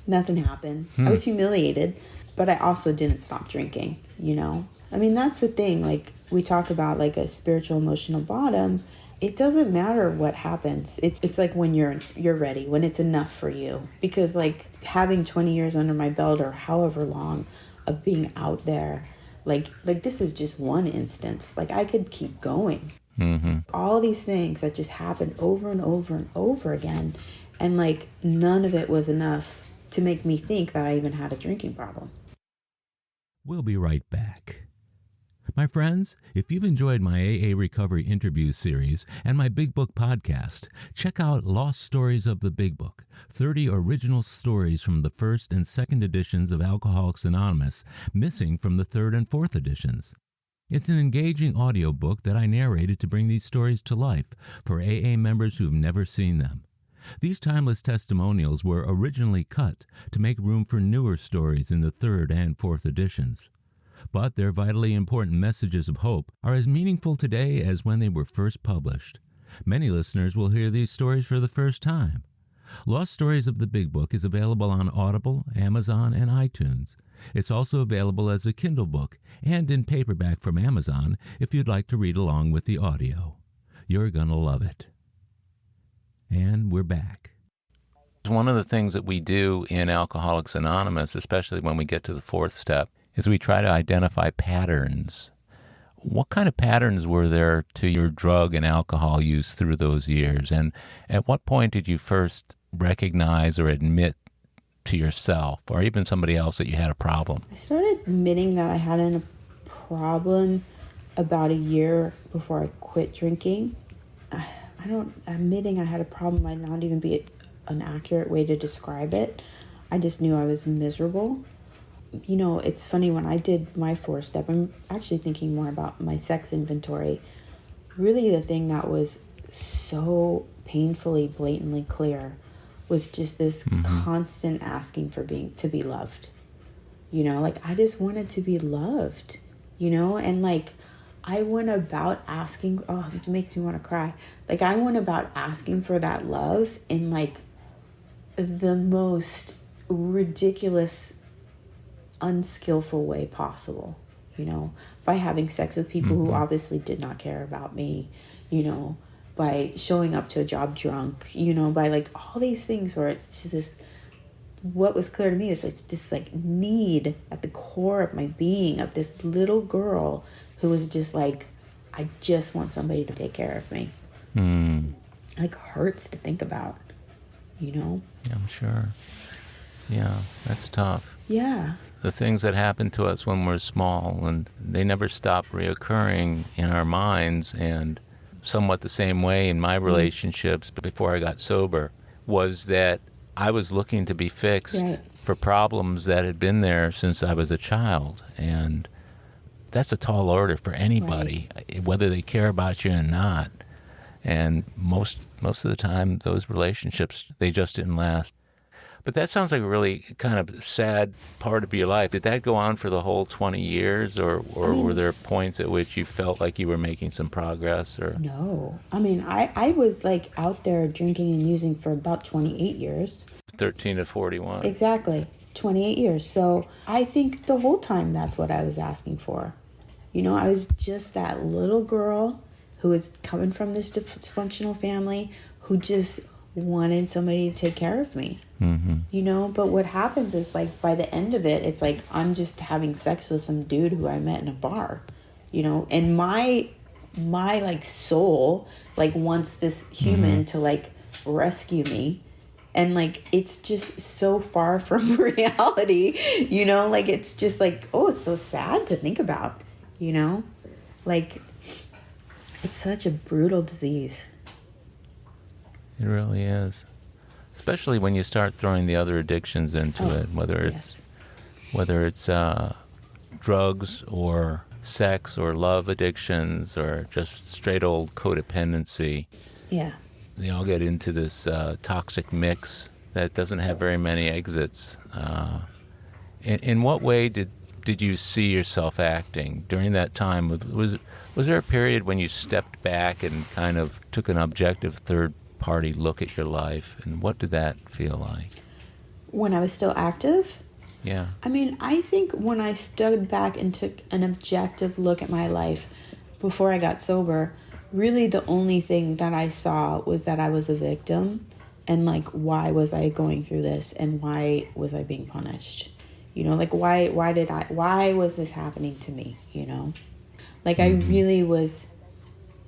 Nothing happened. I was humiliated, but I also didn't stop drinking, you know? I mean, that's the thing. Like, we talk about like a spiritual emotional bottom. It doesn't matter what happens. It's like when you're ready, when it's enough for you. Because like having 20 years under my belt, or however long, of being out there, like this is just one instance. Like I could keep going. Mm-hmm. All these things that just happened over and over and over again, and like none of it was enough to make me think that I even had a drinking problem. We'll be right back. My friends, if you've enjoyed my AA Recovery interview series and my Big Book podcast, check out Lost Stories of the Big Book, 30 original stories from the first and second editions of Alcoholics Anonymous, missing from the third and fourth editions. It's an engaging audiobook that I narrated to bring these stories to life for AA members who've never seen them. These timeless testimonials were originally cut to make room for newer stories in the third and fourth editions. But their vitally important messages of hope are as meaningful today as when they were first published. Many listeners will hear these stories for the first time. Lost Stories of the Big Book is available on Audible, Amazon, and iTunes. It's also available as a Kindle book and in paperback from Amazon if you'd like to read along with the audio. You're going to love it. And we're back. One of the things that we do in Alcoholics Anonymous, especially when we get to the fourth step, is we try to identify patterns. What kind of patterns were there to your drug and alcohol use through those years? And at what point did you first recognize or admit to yourself or even somebody else that you had a problem? I started admitting that I had a problem about a year before I quit drinking. Admitting I had a problem might not even be an accurate way to describe it. I just knew I was miserable. You know, it's funny, when I did my 4-step, I'm actually thinking more about my sex inventory. Really, the thing that was so painfully, blatantly clear was just this constant asking for to be loved. You know, like I just wanted to be loved, you know, and like I went about asking, oh, it makes me want to cry. Like I went about asking for that love in like the most ridiculous, unskillful way possible, you know, by having sex with people who obviously did not care about me, you know, by showing up to a job drunk, you know, by like all these things where it's just this, what was clear to me is it's this like need at the core of my being of this little girl who was just like, I just want somebody to take care of me. Like hurts to think about, you know? Yeah, I'm sure. Yeah, that's tough. Yeah. The things that happen to us when we're small, and they never stop reoccurring in our minds. And somewhat the same way in my relationships before I got sober was that I was looking to be fixed for problems that had been there since I was a child. And that's a tall order for anybody, whether they care about you or not. And most of the time, those relationships, they just didn't last. But that sounds like a really kind of sad part of your life. Did that go on for the whole 20 years, or were there points at which you felt like you were making some progress? Or No. I mean, I was like out there drinking and using for about 28 years. 13 to 41. Exactly. 28 years. So I think the whole time that's what I was asking for. You know, I was just that little girl who was coming from this dysfunctional family, who just wanted somebody to take care of me. You know, but what happens is, like, by the end of it, it's like I'm just having sex with some dude who I met in a bar, you know, and my like soul like wants this human to like rescue me, and like it's just so far from reality, you know, like it's just like, oh, it's so sad to think about, you know, like it's such a brutal disease. It really is. Especially when you start throwing the other addictions into it, whether it's drugs or sex or love addictions or just straight old codependency. Yeah. They all get into this toxic mix that doesn't have very many exits. In what way did you see yourself acting during that time? Was there a period when you stepped back and kind of took an objective third-party look at your life, and what did that feel like? When I was still active? Yeah. I mean, I think when I stood back and took an objective look at my life before I got sober, really the only thing that I saw was that I was a victim, and like, why was I going through this, and why was I being punished? You know, like, why was this happening to me, you know? Like, I really was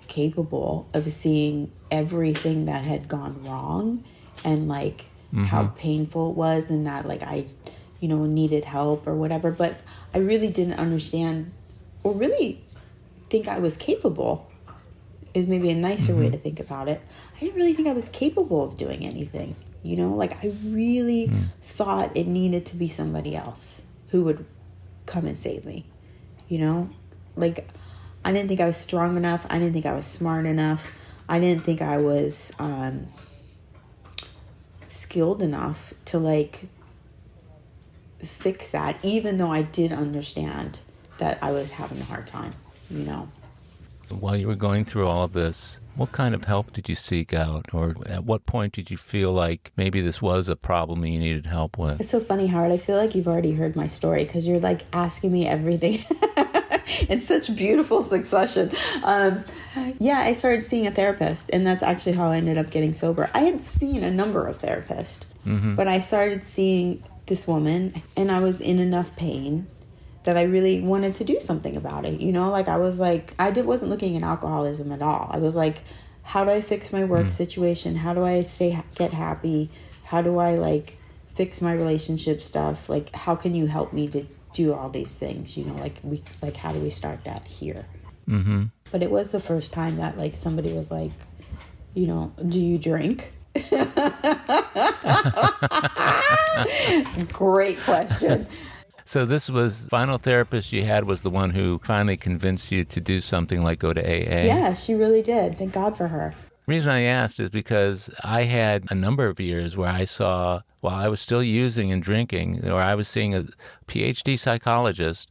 capable of seeing everything that had gone wrong, and like how painful it was, and that like I, you know, needed help or whatever. But I really didn't understand or really think I was capable, is maybe a nicer way to think about it. I didn't really think I was capable of doing anything, you know, like I really thought it needed to be somebody else who would come and save me, you know, like I didn't think I was strong enough. I didn't think I was smart enough. I didn't think I was skilled enough to like fix that, even though I did understand that I was having a hard time, you know. While you were going through all of this, what kind of help did you seek out? Or at what point did you feel like maybe this was a problem you needed help with? It's so funny, Howard. I feel like you've already heard my story because you're like asking me everything in such beautiful succession. Yeah, I started seeing a therapist, and that's actually how I ended up getting sober. I had seen a number of therapists, but I started seeing this woman, and I was in enough pain that I really wanted to do something about it. You know, like I was like, wasn't looking at alcoholism at all. I was like, how do I fix my work situation? How do I get happy? How do I like fix my relationship stuff? Like, how can you help me to do all these things? You know, like how do we start that here? But it was the first time that like somebody was like, you know, do you drink? Great question. So this was, final therapist you had was the one who finally convinced you to do something like go to AA? Yeah, she really did. Thank God for her. The reason I asked is because I had a number of years where I saw, while I was still using and drinking, or I was seeing a PhD psychologist,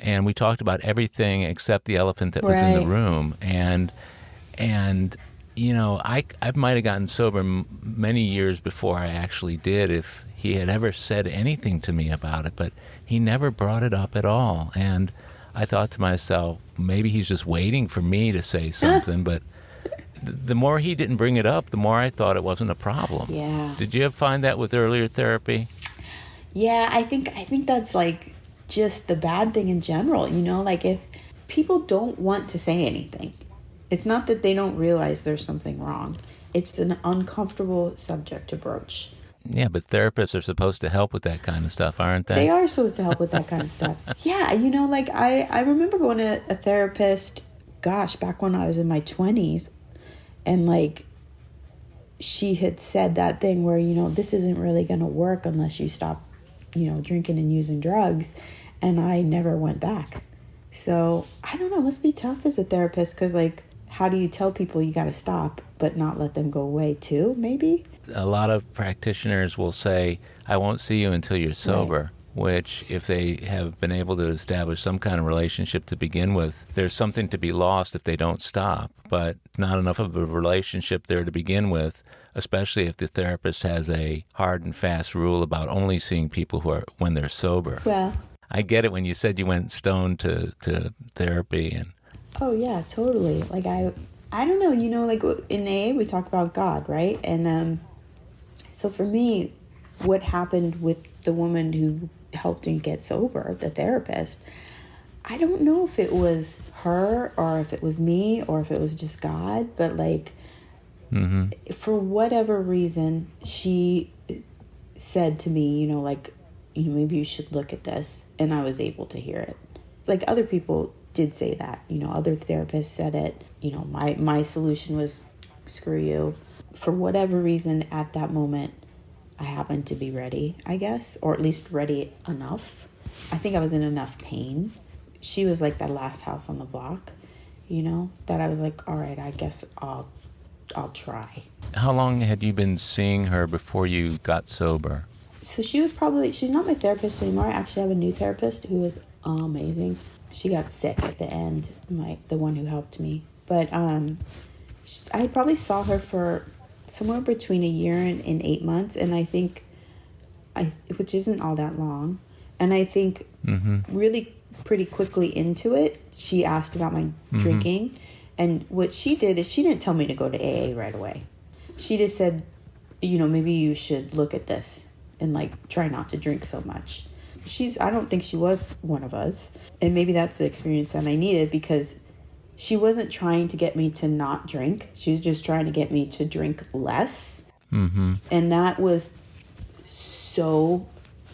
and we talked about everything except the elephant that was in the room. And you know, I might have gotten sober many years before I actually did if he had ever said anything to me about it, but he never brought it up at all. And I thought to myself, maybe he's just waiting for me to say something, but the more he didn't bring it up, the more I thought it wasn't a problem. Yeah. Did you ever find that with earlier therapy? Yeah, I think that's like just the bad thing in general, you know, like if people don't want to say anything, it's not that they don't realize there's something wrong. It's an uncomfortable subject to broach. Yeah, but therapists are supposed to help with that kind of stuff, aren't they? They are supposed to help with that kind of stuff. Yeah, you know, like I remember going to a therapist, gosh, back when I was in my 20s, and like she had said that thing where, you know, this isn't really going to work unless you stop, you know, drinking and using drugs, and I never went back. So I don't know, it must be tough as a therapist because like, how do you tell people you got to stop but not let them go away too, maybe? A lot of practitioners will say, I won't see you until you're sober, which if they have been able to establish some kind of relationship to begin with, there's something to be lost if they don't stop, but not enough of a relationship there to begin with, especially if the therapist has a hard and fast rule about only seeing people who are when they're sober. Well, I get it when you said you went stoned to therapy. And oh yeah, totally. Like I don't know, like in AA we talk about God, right? And so for me, what happened with the woman who helped me get sober, the therapist, I don't know if it was her or if it was me or if it was just God, but like for whatever reason, she said to me, like, maybe you should look at this, and I was able to hear it. Like other people did say that, other therapists said it. My solution was screw you. For whatever reason, at that moment, I happened to be ready, I guess, or at least ready enough. I think I was in enough pain. She was like that last house on the block, that I was like, all right, I guess I'll try. How long had you been seeing her before you got sober? So she's not my therapist anymore. I actually have a new therapist who is amazing. She got sick at the end, the one who helped me. But I probably saw her for somewhere between a year and 8 months, and I think, which isn't all that long. And I think really pretty quickly into it, she asked about my drinking. And what she did is she didn't tell me to go to AA right away. She just said, maybe you should look at this and like try not to drink so much. I don't think she was one of us. And maybe that's the experience that I needed, because she wasn't trying to get me to not drink. She was just trying to get me to drink less. And that was so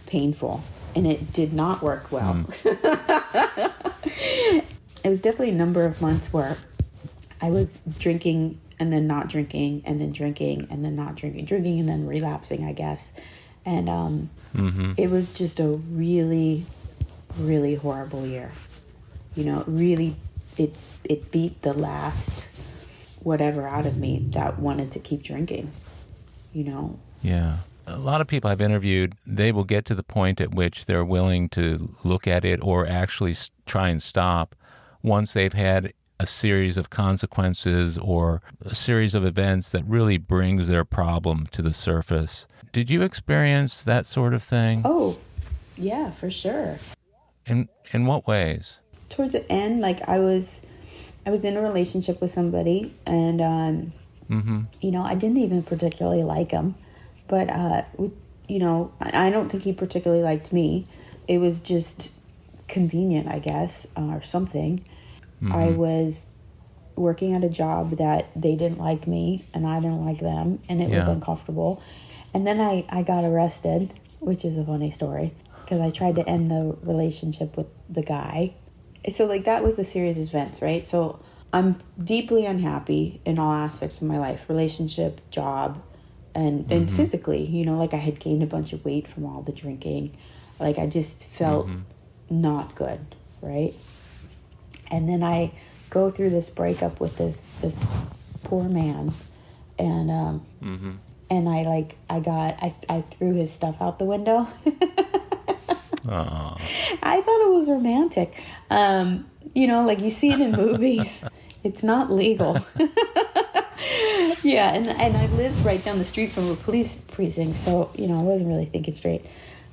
painful. And it did not work well. It was definitely a number of months where I was drinking and then not drinking and then drinking and then not drinking and then relapsing, I guess. And it was just a really, really horrible year. Really, it beat the last whatever out of me that wanted to keep drinking, Yeah. A lot of people I've interviewed, they will get to the point at which they're willing to look at it or actually try and stop once they've had a series of consequences or a series of events that really brings their problem to the surface. Did you experience that sort of thing? Oh, yeah, for sure. In what ways? Towards the end, like I was in a relationship with somebody, and I didn't even particularly like him, but I don't think he particularly liked me. It was just convenient, I guess, or something. I was working at a job that they didn't like me and I didn't like them, and it was uncomfortable. And then I got arrested, which is a funny story, because I tried to end the relationship with the guy. So like that was the series of events, right? So I'm deeply unhappy in all aspects of my life, relationship, job, and physically, like I had gained a bunch of weight from all the drinking. Like I just felt not good, right? And then I go through this breakup with this poor man, and and I threw his stuff out the window. I thought it was romantic. Like you see it in movies. It's not legal. Yeah, and I lived right down the street from a police precinct, so I wasn't really thinking straight.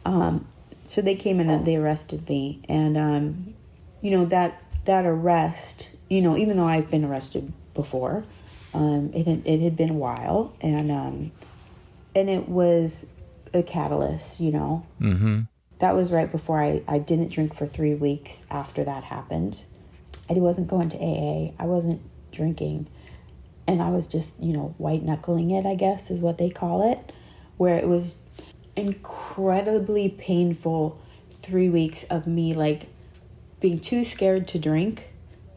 So they came in and they arrested me, and that arrest, even though I've been arrested before, it had been a while, and it was a catalyst, That was right before I didn't drink for 3 weeks after that happened. I wasn't going to AA. I wasn't drinking. And I was just, white knuckling it, I guess is what they call it, where it was incredibly painful 3 weeks of me, like, being too scared to drink,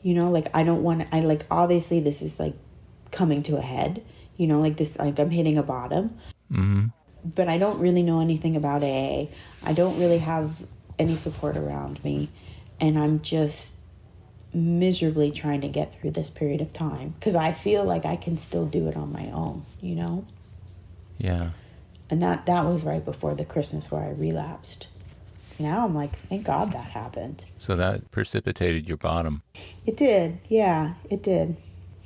I don't want to, obviously this is, like, coming to a head, I'm hitting a bottom. But I don't really know anything about AA. I don't really have any support around me. And I'm just miserably trying to get through this period of time, because I feel like I can still do it on my own, Yeah. And that was right before the Christmas where I relapsed. Now I'm like, thank God that happened. So that precipitated your bottom. It did. Yeah, it did.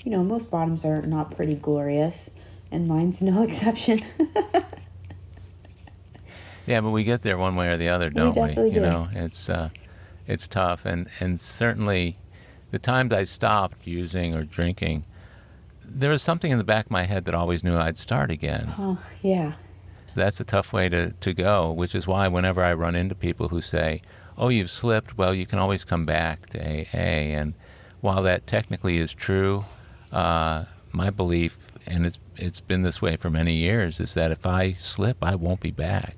Most bottoms are not pretty glorious, and mine's no exception. Yeah, but we get there one way or the other, don't we? Definitely do. It's tough, and certainly the times I stopped using or drinking, there was something in the back of my head that always knew I'd start again. Oh, yeah. That's a tough way to go, which is why whenever I run into people who say, oh, you've slipped, well, you can always come back to AA. And while that technically is true, my belief, and it's been this way for many years, is that if I slip, I won't be back.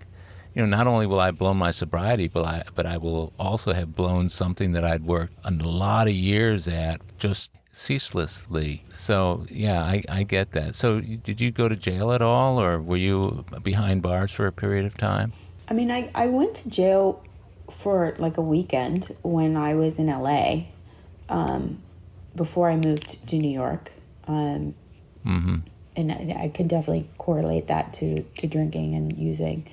Not only will I blow my sobriety, but I will also have blown something that I'd worked a lot of years at just ceaselessly. So, yeah, I get that. So did you go to jail at all, or were you behind bars for a period of time? I mean, I went to jail for like a weekend when I was in LA, before I moved to New York. And I can definitely correlate that to drinking and using.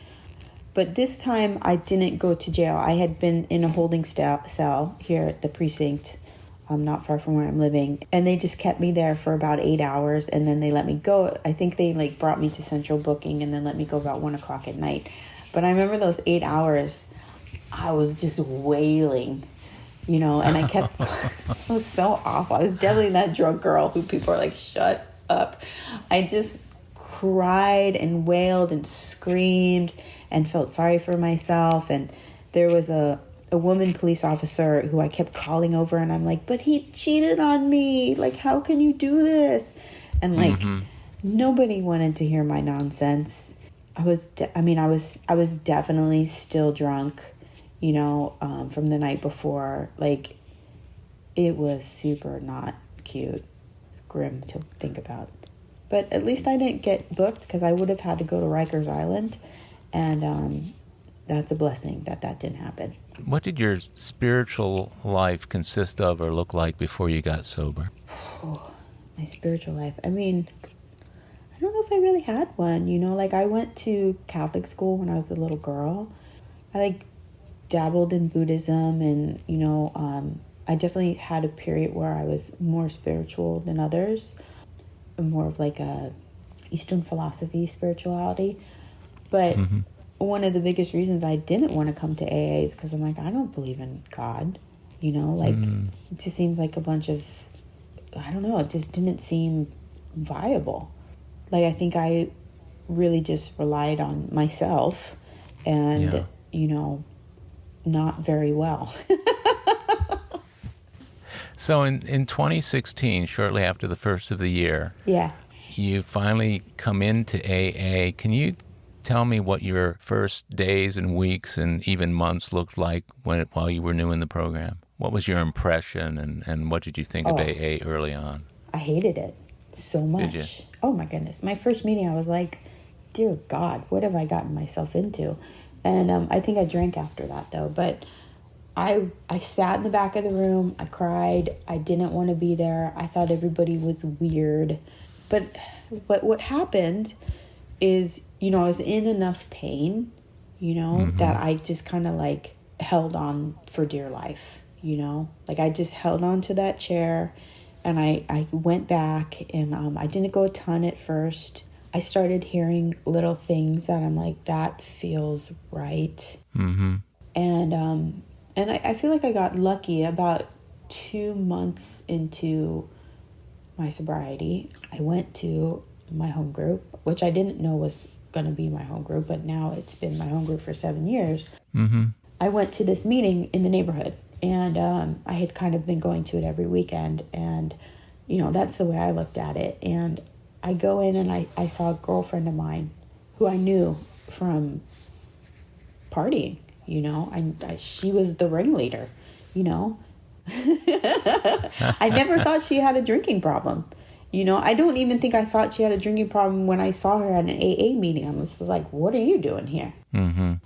But this time I didn't go to jail. I had been in a holding cell here at the precinct, not far from where I'm living. And they just kept me there for about 8 hours, and then they let me go. I think they brought me to central booking and then let me go about 1 o'clock at night. But I remember those 8 hours, I was just wailing, and I kept, it was so awful. I was definitely that drunk girl who people are like, shut up. I just cried and wailed and screamed and felt sorry for myself. And there was a woman police officer who I kept calling over, and I'm like, but he cheated on me. Like, how can you do this? And nobody wanted to hear my nonsense. I was definitely still drunk, from the night before. Like, it was super not cute, grim to think about. But at least I didn't get booked, because I would have had to go to Rikers Island. And that's a blessing that didn't happen. What did your spiritual life consist of or look like before you got sober? Oh, my spiritual life. I mean, I don't know if I really had one, I went to Catholic school when I was a little girl. I dabbled in Buddhism, and, I definitely had a period where I was more spiritual than others, more of a Eastern philosophy spirituality. But one of the biggest reasons I didn't want to come to AA is because I'm I don't believe in God, it just seems like a bunch of, I don't know, it just didn't seem viable. I think I really just relied on myself and, not very well. So in 2016, shortly after the first of the year, you finally come into AA. Can you tell me what your first days and weeks and even months looked like while you were new in the program? What was your impression, and what did you think of AA early on? I hated it so much. Did you? Oh my goodness. My first meeting, I was like, dear God, what have I gotten myself into? And I think I drank after that, though. But I sat in the back of the room. I cried. I didn't want to be there. I thought everybody was weird. But what happened is, I was in enough pain, that I just kind of held on for dear life, I just held on to that chair, and I went back, and I didn't go a ton at first. I started hearing little things that I'm like, that feels right. And I feel like I got lucky. About 2 months into my sobriety, I went to my home group, which I didn't know was going to be my home group, but now it's been my home group for 7 years. I went to this meeting in the neighborhood, and I had kind of been going to it every weekend, and that's the way I looked at it. And I go in, and I saw a girlfriend of mine who I knew from partying. She was the ringleader. I never thought she had a drinking problem. I don't even think I thought she had a drinking problem when I saw her at an AA meeting. I was like, what are you doing here?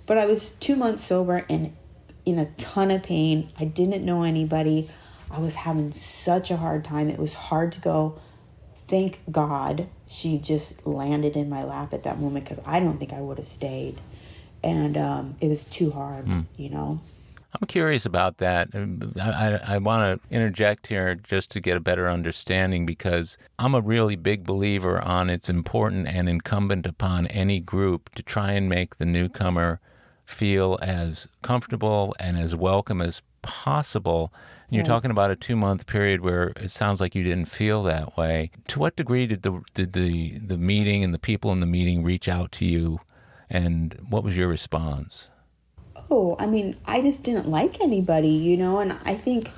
But I was 2 months sober and in a ton of pain. I didn't know anybody. I was having such a hard time. It was hard to go. Thank God she just landed in my lap at that moment, because I don't think I would have stayed. And it was too hard, I'm curious about that. I want to interject here just to get a better understanding, because I'm a really big believer on it's important and incumbent upon any group to try and make the newcomer feel as comfortable and as welcome as possible. And you're Right. talking about a 2-month period where it sounds like you didn't feel that way. To what degree did the meeting and the people in the meeting reach out to you, and what was your response? Oh, I mean, I just didn't like anybody, and I think,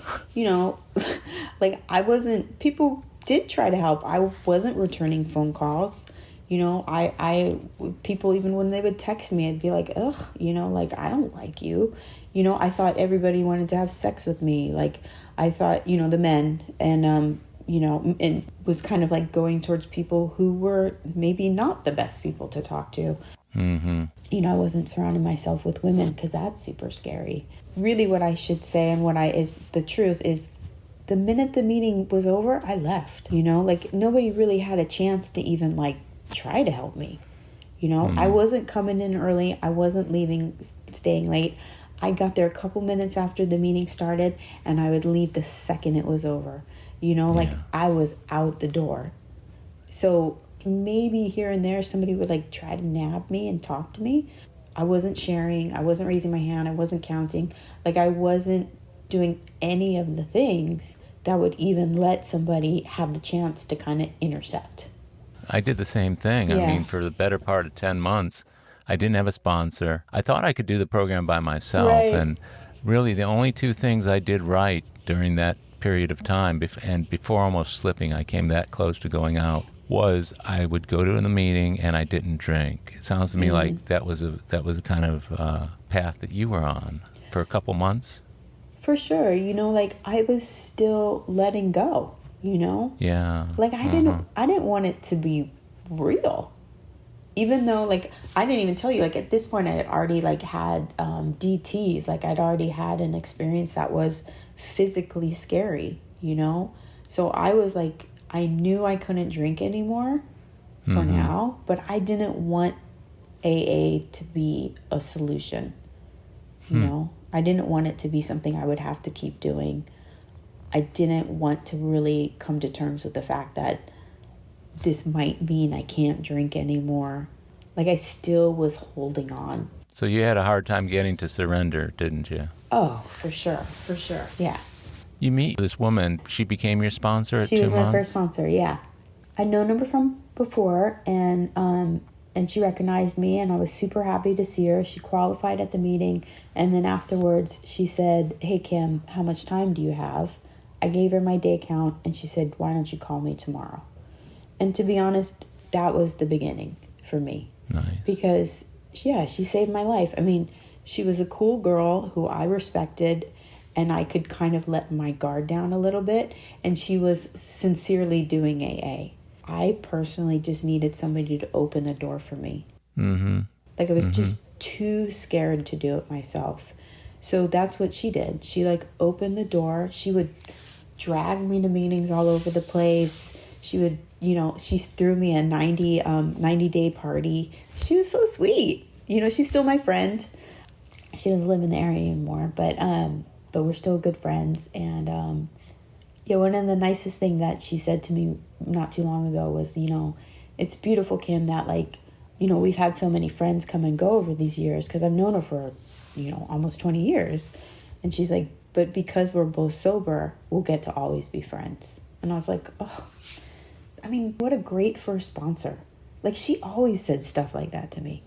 like people did try to help. I wasn't returning phone calls. People, even when they would text me, I'd be like, ugh, like, I don't like you. I thought everybody wanted to have sex with me. Like, I thought, the men, and, and was kind of like going towards people who were maybe not the best people to talk to. Mm-hmm. I wasn't surrounding myself with women because that's super scary. Really, what I should say and is the truth is, the minute the meeting was over, I left. Like, nobody really had a chance to even like try to help me. I wasn't coming in early. I wasn't staying late. I got there a couple minutes after the meeting started, and I would leave the second it was over. Like, I was out the door. So maybe here and there somebody would like try to nab me and talk to me. I wasn't sharing. I wasn't raising my hand. I wasn't counting. Like, I wasn't doing any of the things that would even let somebody have the chance to kind of intercept. I did the same thing. Yeah. I mean, for the better part of 10 months, I didn't have a sponsor. I thought I could do the program by myself. Right. And really, the only two things I did right during that period of time, and before almost slipping, I came that close to going out, was I would go to the meeting and I didn't drink. It sounds to me like that was a kind of path that you were on for a couple months. For sure. Like, I was still letting go, Yeah. Like, I didn't want it to be real. Even though, like, I didn't even tell you, like, at this point I had already like had DTs. Like, I'd already had an experience that was physically scary, So I was like, I knew I couldn't drink anymore for now, but I didn't want AA to be a solution. I didn't want it to be something I would have to keep doing. I didn't want to really come to terms with the fact that this might mean I can't drink anymore. Like, I still was holding on. So you had a hard time getting to surrender, didn't you? Oh, for sure. Yeah. You meet this woman. She became your sponsor at 2 months? She was my first sponsor, yeah. I'd known her from before, and she recognized me, and I was super happy to see her. She qualified at the meeting, and then afterwards she said, "Hey, Kim, how much time do you have?" I gave her my day count, and she said, "Why don't you call me tomorrow?" And to be honest, that was the beginning for me. Nice. Because, yeah, she saved my life. I mean, she was a cool girl who I respected, and I could kind of let my guard down a little bit, and she was sincerely doing AA. I personally just needed somebody to open the door for me. Mm-hmm. Like, I was just too scared to do it myself. So that's what she did. She, like, opened the door. She would drag me to meetings all over the place. She would, she threw me a 90-day party. She was so sweet. She's still my friend. She doesn't live in the area anymore, but we're still good friends. And one of the nicest thing that she said to me not too long ago was, it's beautiful, Kim, that, like, we've had so many friends come and go over these years, because I've known her for, almost 20 years. And she's like, but because we're both sober, we'll get to always be friends. And I was like, oh, I mean, what a great first sponsor. Like, she always said stuff like that to me.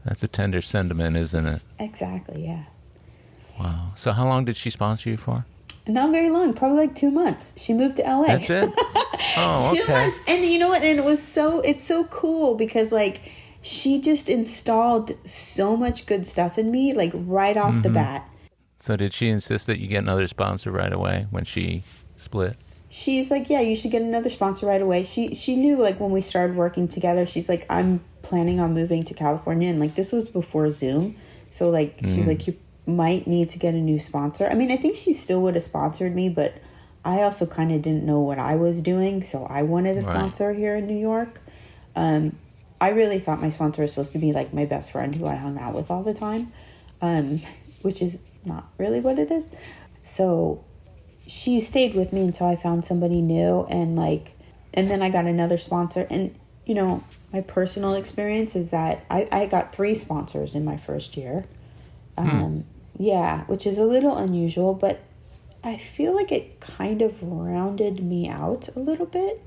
That's a tender sentiment, isn't it? Exactly, yeah. Wow. So how long did she sponsor you for? Not very long, probably like 2 months. She moved to LA. That's it? Oh, okay. 2 months. And you know what? And it's so cool because, like, she just installed so much good stuff in me, like, right off the bat. So did she insist that you get another sponsor right away when she split? She's like, yeah, you should get another sponsor right away. She knew, like, when we started working together, she's like, I'm planning on moving to California. And, like, this was before Zoom. So, like, she's like, you might need to get a new sponsor. I mean, I think she still would have sponsored me, but I also kind of didn't know what I was doing. So I wanted a sponsor here in New York. I really thought my sponsor was supposed to be, like, my best friend who I hung out with all the time, which is not really what it is. So she stayed with me until I found somebody new, and then I got another sponsor. And, my personal experience is that I got 3 sponsors in my first year. Yeah, which is a little unusual, but I feel like it kind of rounded me out a little bit.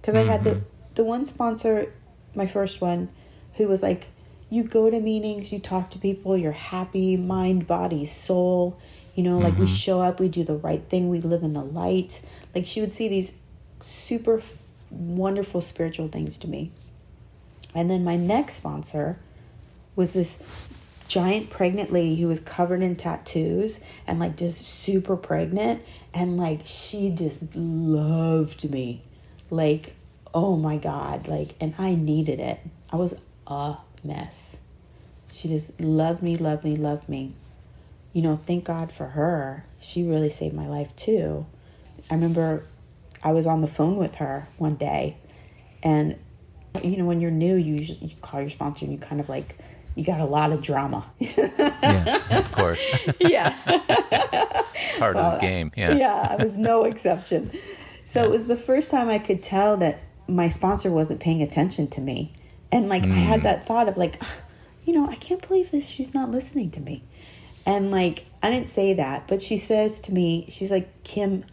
Because I had the one sponsor, my first one, who was like, you go to meetings, you talk to people, you're happy, mind, body, soul. You know, like we show up, we do the right thing, we live in the light. Like she would see these super wonderful spiritual things to me. And then my next sponsor was this giant pregnant lady who was covered in tattoos and like just super pregnant. And like she just loved me. Like, oh my God. Like, and I needed it. I was a mess. She just loved me, loved me, loved me. You know, thank God for her. She really saved my life too. I remember I was on the phone with her one day, and you know, when you're new, you call your sponsor and you kind of like, you got a lot of drama. Yeah, of course. Yeah. Part of the game, yeah. Yeah, I was no exception. So it was the first time I could tell that my sponsor wasn't paying attention to me. And like, I had that thought of like, you know, I can't believe this. She's not listening to me. And like, I didn't say that, but she says to me, she's like, Kim,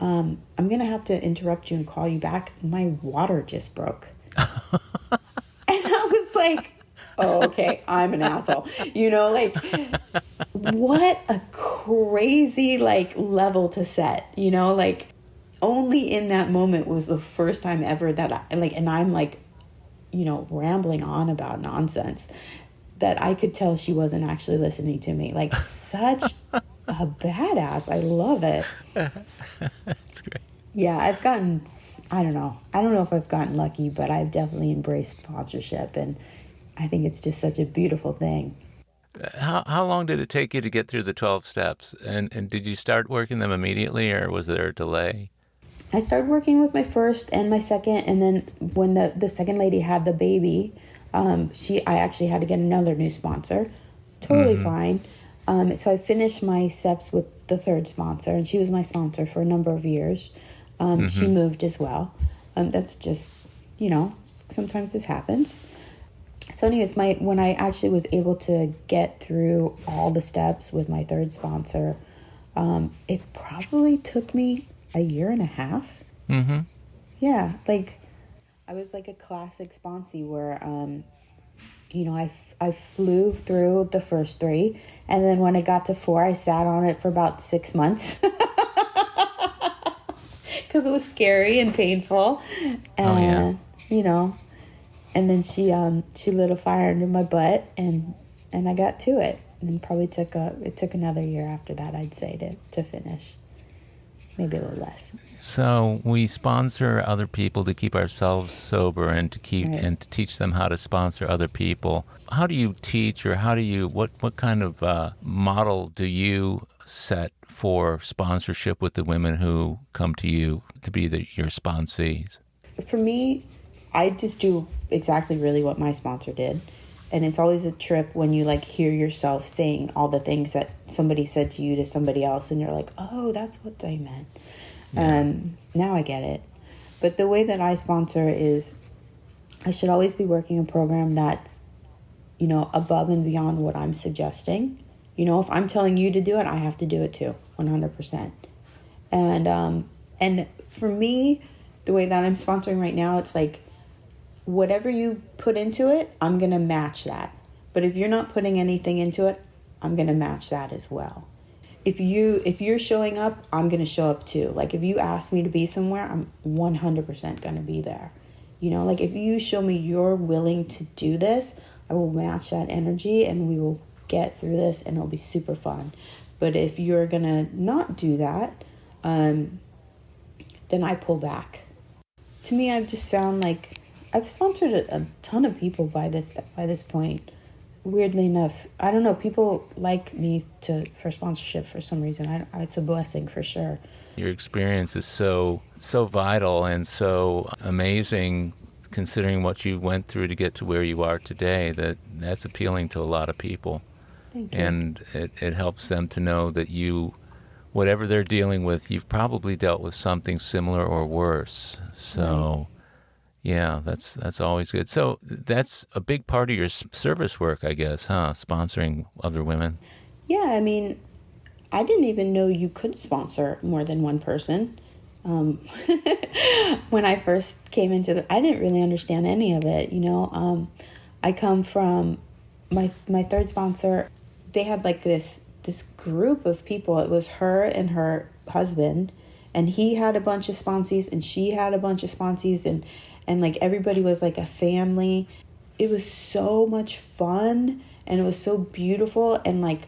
I'm going to have to interrupt you and call you back. My water just broke. And I was like, oh, okay, I'm an asshole. You know, like, what a crazy, like, level to set, you know, like, only in that moment was the first time ever that I, like, and I'm like, you know, rambling on about nonsense, that I could tell she wasn't actually listening to me. Like, such a badass. I love it. That's great. Yeah, I've gotten, I don't know if I've gotten lucky, but I've definitely embraced sponsorship, and I think it's just such a beautiful thing. How long did it take you to get through the 12 steps? And did you start working them immediately, or was there a delay? I started working with my first and my second, and then when the second lady had the baby, I actually had to get another new sponsor. Totally fine. So I finished my steps with the third sponsor, and she was my sponsor for a number of years. She moved as well. That's just, you know, sometimes this happens. So anyways, when I actually was able to get through all the steps with my third sponsor, it probably took me a year and a half. Yeah, like I was like a classic sponsee where, you know, I flew through the first 3, and then when I got to 4, I sat on it for about 6 months because it was scary and painful. And, you know, and then she lit a fire under my butt, and I got to it. And probably took another year after that, I'd say, to finish. Maybe a little less. So we sponsor other people to keep ourselves sober and to Right. to teach them how to sponsor other people. How do you teach, or what kind of model do you set for sponsorship with the women who come to you to be your sponsees? For me, I just do exactly really what my sponsor did. And it's always a trip when you like hear yourself saying all the things that somebody said to you to somebody else, and you're like, oh, that's what they meant. Yeah. Now I get it. But the way that I sponsor is I should always be working a program that's, you know, above and beyond what I'm suggesting. You know, if I'm telling you to do it, I have to do it too, 100%. And for me, the way that I'm sponsoring right now, it's like, whatever you put into it, I'm going to match that. But if you're not putting anything into it, I'm going to match that as well. If you're showing up, I'm going to show up too. Like if you ask me to be somewhere, I'm 100% going to be there. You know, like if you show me you're willing to do this, I will match that energy and we will get through this and it'll be super fun. But if you're going to not do that, then I pull back. To me, I've just found like I've sponsored a ton of people by this point. Weirdly enough, I don't know. People like me for sponsorship for some reason. It's a blessing for sure. Your experience is so vital and so amazing, considering what you went through to get to where you are today. That's appealing to a lot of people. Thank you. And it helps them to know that whatever they're dealing with, you've probably dealt with something similar or worse. So. Right. Yeah, that's always good. So that's a big part of your service work, I guess, huh? Sponsoring other women. Yeah, I mean, I didn't even know you could sponsor more than one person. Um, when I first came into I didn't really understand any of it. I come from my third sponsor. They had like this group of people. It was her and her husband, and he had a bunch of sponsees, and she had a bunch of sponsees, and like everybody was like a family. It was so much fun, and it was so beautiful, and like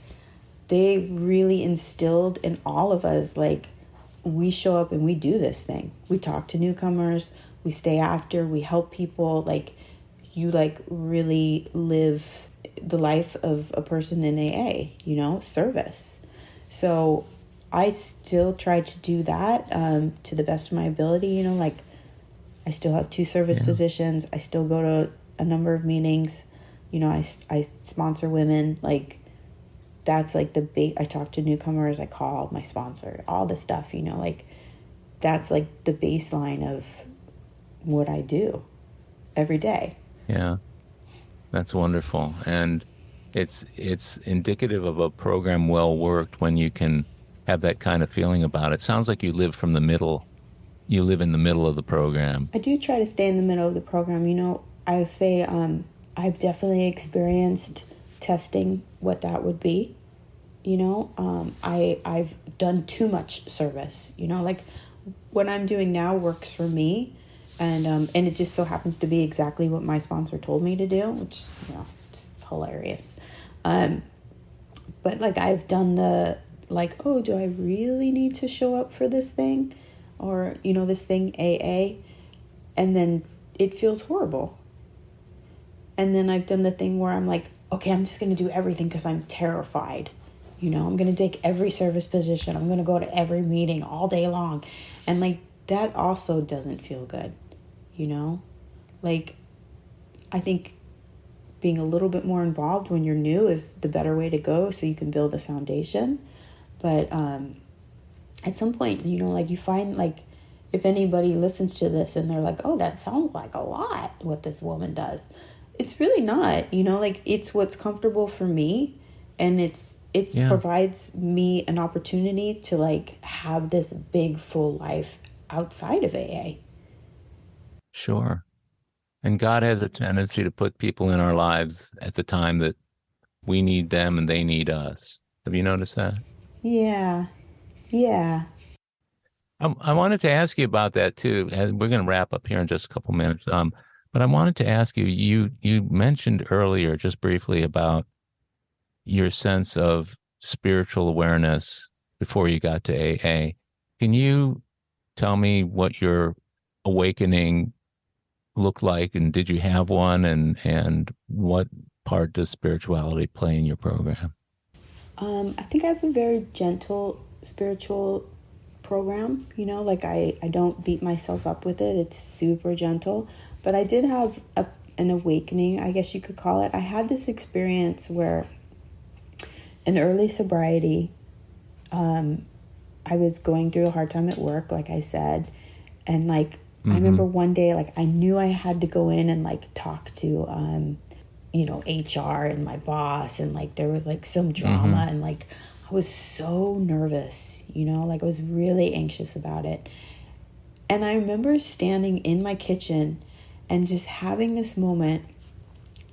they really instilled in all of us like we show up and we do this thing. We talk to newcomers, we stay after, we help people. Like you like really live the life of a person in AA, service. So I still try to do that to the best of my ability. Like I still have two service Yeah. positions. I still go to a number of meetings. I sponsor women. Like that's like the big, I talk to newcomers, I call my sponsor, all the stuff, like that's like the baseline of what I do every day. Yeah. That's wonderful. And it's indicative of a program well worked when you can have that kind of feeling about it. Sounds like you live from the middle. You live in the middle of the program. I do try to stay in the middle of the program. I would say I've definitely experienced testing what that would be. I've done too much service. Like what I'm doing now works for me, and it just so happens to be exactly what my sponsor told me to do, which it's hilarious. Um, but like I've done the like, oh, do I really need to show up for this thing, or this thing AA, and then it feels horrible. And then I've done the thing where I'm like, okay, I'm just going to do everything because I'm terrified. I'm going to take every service position. I'm going to go to every meeting all day long. And like, that also doesn't feel good, you know? Like, I think being a little bit more involved when you're new is the better way to go so you can build a foundation. But at some point, like you find like, if anybody listens to this and they're like, oh, that sounds like a lot what this woman does. It's really not, like it's what's comfortable for me, and it's Yeah, provides me an opportunity to like have this big full life outside of AA. sure. And God has a tendency to put people in our lives at the time that we need them and they need us. Have you noticed that? Yeah. Yeah. I wanted to ask you about that too, and we're going to wrap up here in just a couple minutes. But I wanted to ask you, you mentioned earlier just briefly about your sense of spiritual awareness before you got to AA. Can you tell me what your awakening looked like, and did you have one, and what part does spirituality play in your program? I think I have a very gentle spiritual program, like I don't beat myself up with it. It's super gentle. But I did have an awakening, I guess you could call it. I had this experience where in early sobriety, I was going through a hard time at work, like I said. And like, I Mm-hmm. remember one day, like, I knew I had to go in and like talk to, HR and my boss. And like, there was like some Mm-hmm. drama. And like, I was so nervous, like, I was really anxious about it. And I remember standing in my kitchen and just having this moment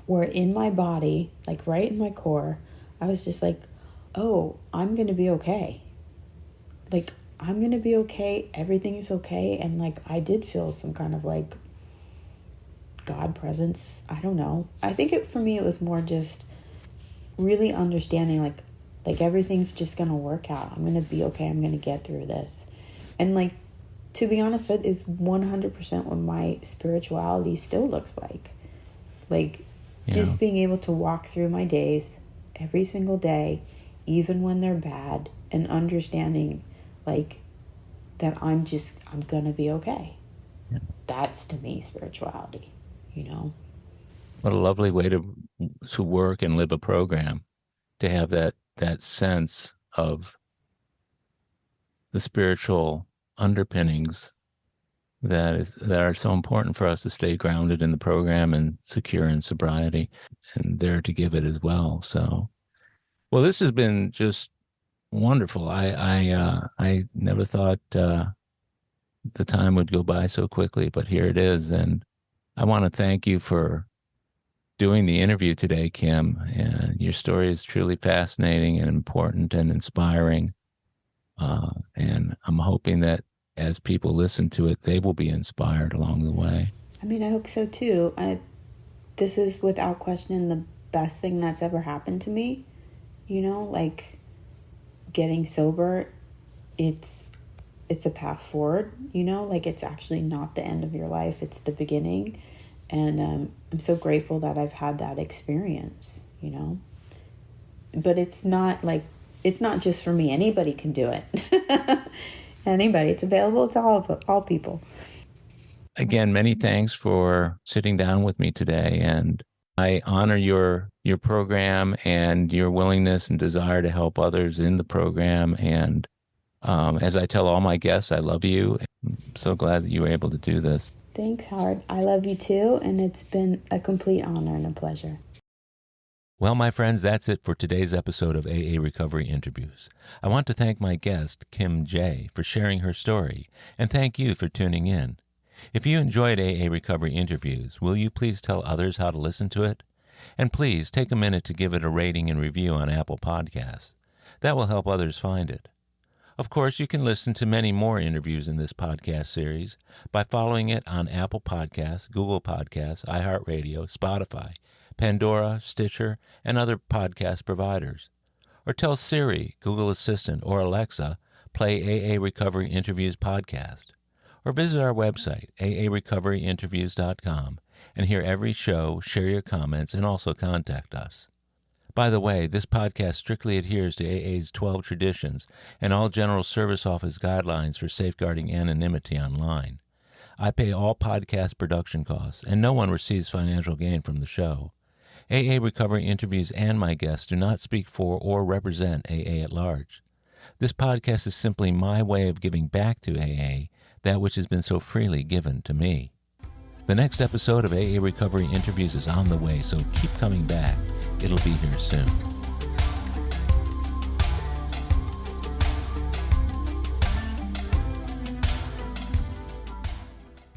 where in my body, like right in my core, I was just like, oh, I'm going to be okay. Like, I'm going to be okay. Everything is okay. And like, I did feel some kind of like God presence. I don't know. I think for me, it was more just really understanding like everything's just going to work out. I'm going to be okay. I'm going to get through this. And like, to be honest, that is 100% what my spirituality still looks like. Like, Yeah. just being able to walk through my days every single day, even when they're bad, and understanding like that I'm gonna be okay. Yeah. That's to me spirituality, you know? What a lovely way to work and live a program, to have that sense of the spiritual underpinnings that are so important for us to stay grounded in the program and secure in sobriety, and there to give it as well. So Well, this has been just wonderful. I never thought the time would go by so quickly, but here it is. And I want to thank you for doing the interview today, Kim. And your story is truly fascinating and important and inspiring. And I'm hoping that as people listen to it, they will be inspired along the way. I mean, I hope so too. This is without question the best thing that's ever happened to me. You know, like getting sober, it's a path forward, you know, like it's actually not the end of your life, it's the beginning. And I'm so grateful that I've had that experience, you know. But it's not just for me. Anybody can do it. Anybody. It's available to all people. Again, many thanks for sitting down with me today, and I honor your program and your willingness and desire to help others in the program. And as I tell all my guests, I love you. I'm so glad that you were able to do this. Thanks, Howard. I love you too, and it's been a complete honor and a pleasure. Well, my friends, that's it for today's episode of AA Recovery Interviews. I want to thank my guest, Kim J., for sharing her story, and thank you for tuning in. If you enjoyed AA Recovery Interviews, will you please tell others how to listen to it? And please take a minute to give it a rating and review on Apple Podcasts. That will help others find it. Of course, you can listen to many more interviews in this podcast series by following it on Apple Podcasts, Google Podcasts, iHeartRadio, Spotify, Pandora, Stitcher, and other podcast providers. Or tell Siri, Google Assistant, or Alexa, play AA Recovery Interviews podcast. Or visit our website, aarecoveryinterviews.com, and hear every show, share your comments, and also contact us. By the way, this podcast strictly adheres to AA's 12 traditions and all General Service Office guidelines for safeguarding anonymity online. I pay all podcast production costs, and no one receives financial gain from the show. AA Recovery Interviews and my guests do not speak for or represent AA at large. This podcast is simply my way of giving back to AA that which has been so freely given to me. The next episode of AA Recovery Interviews is on the way, so keep coming back. It'll be here soon.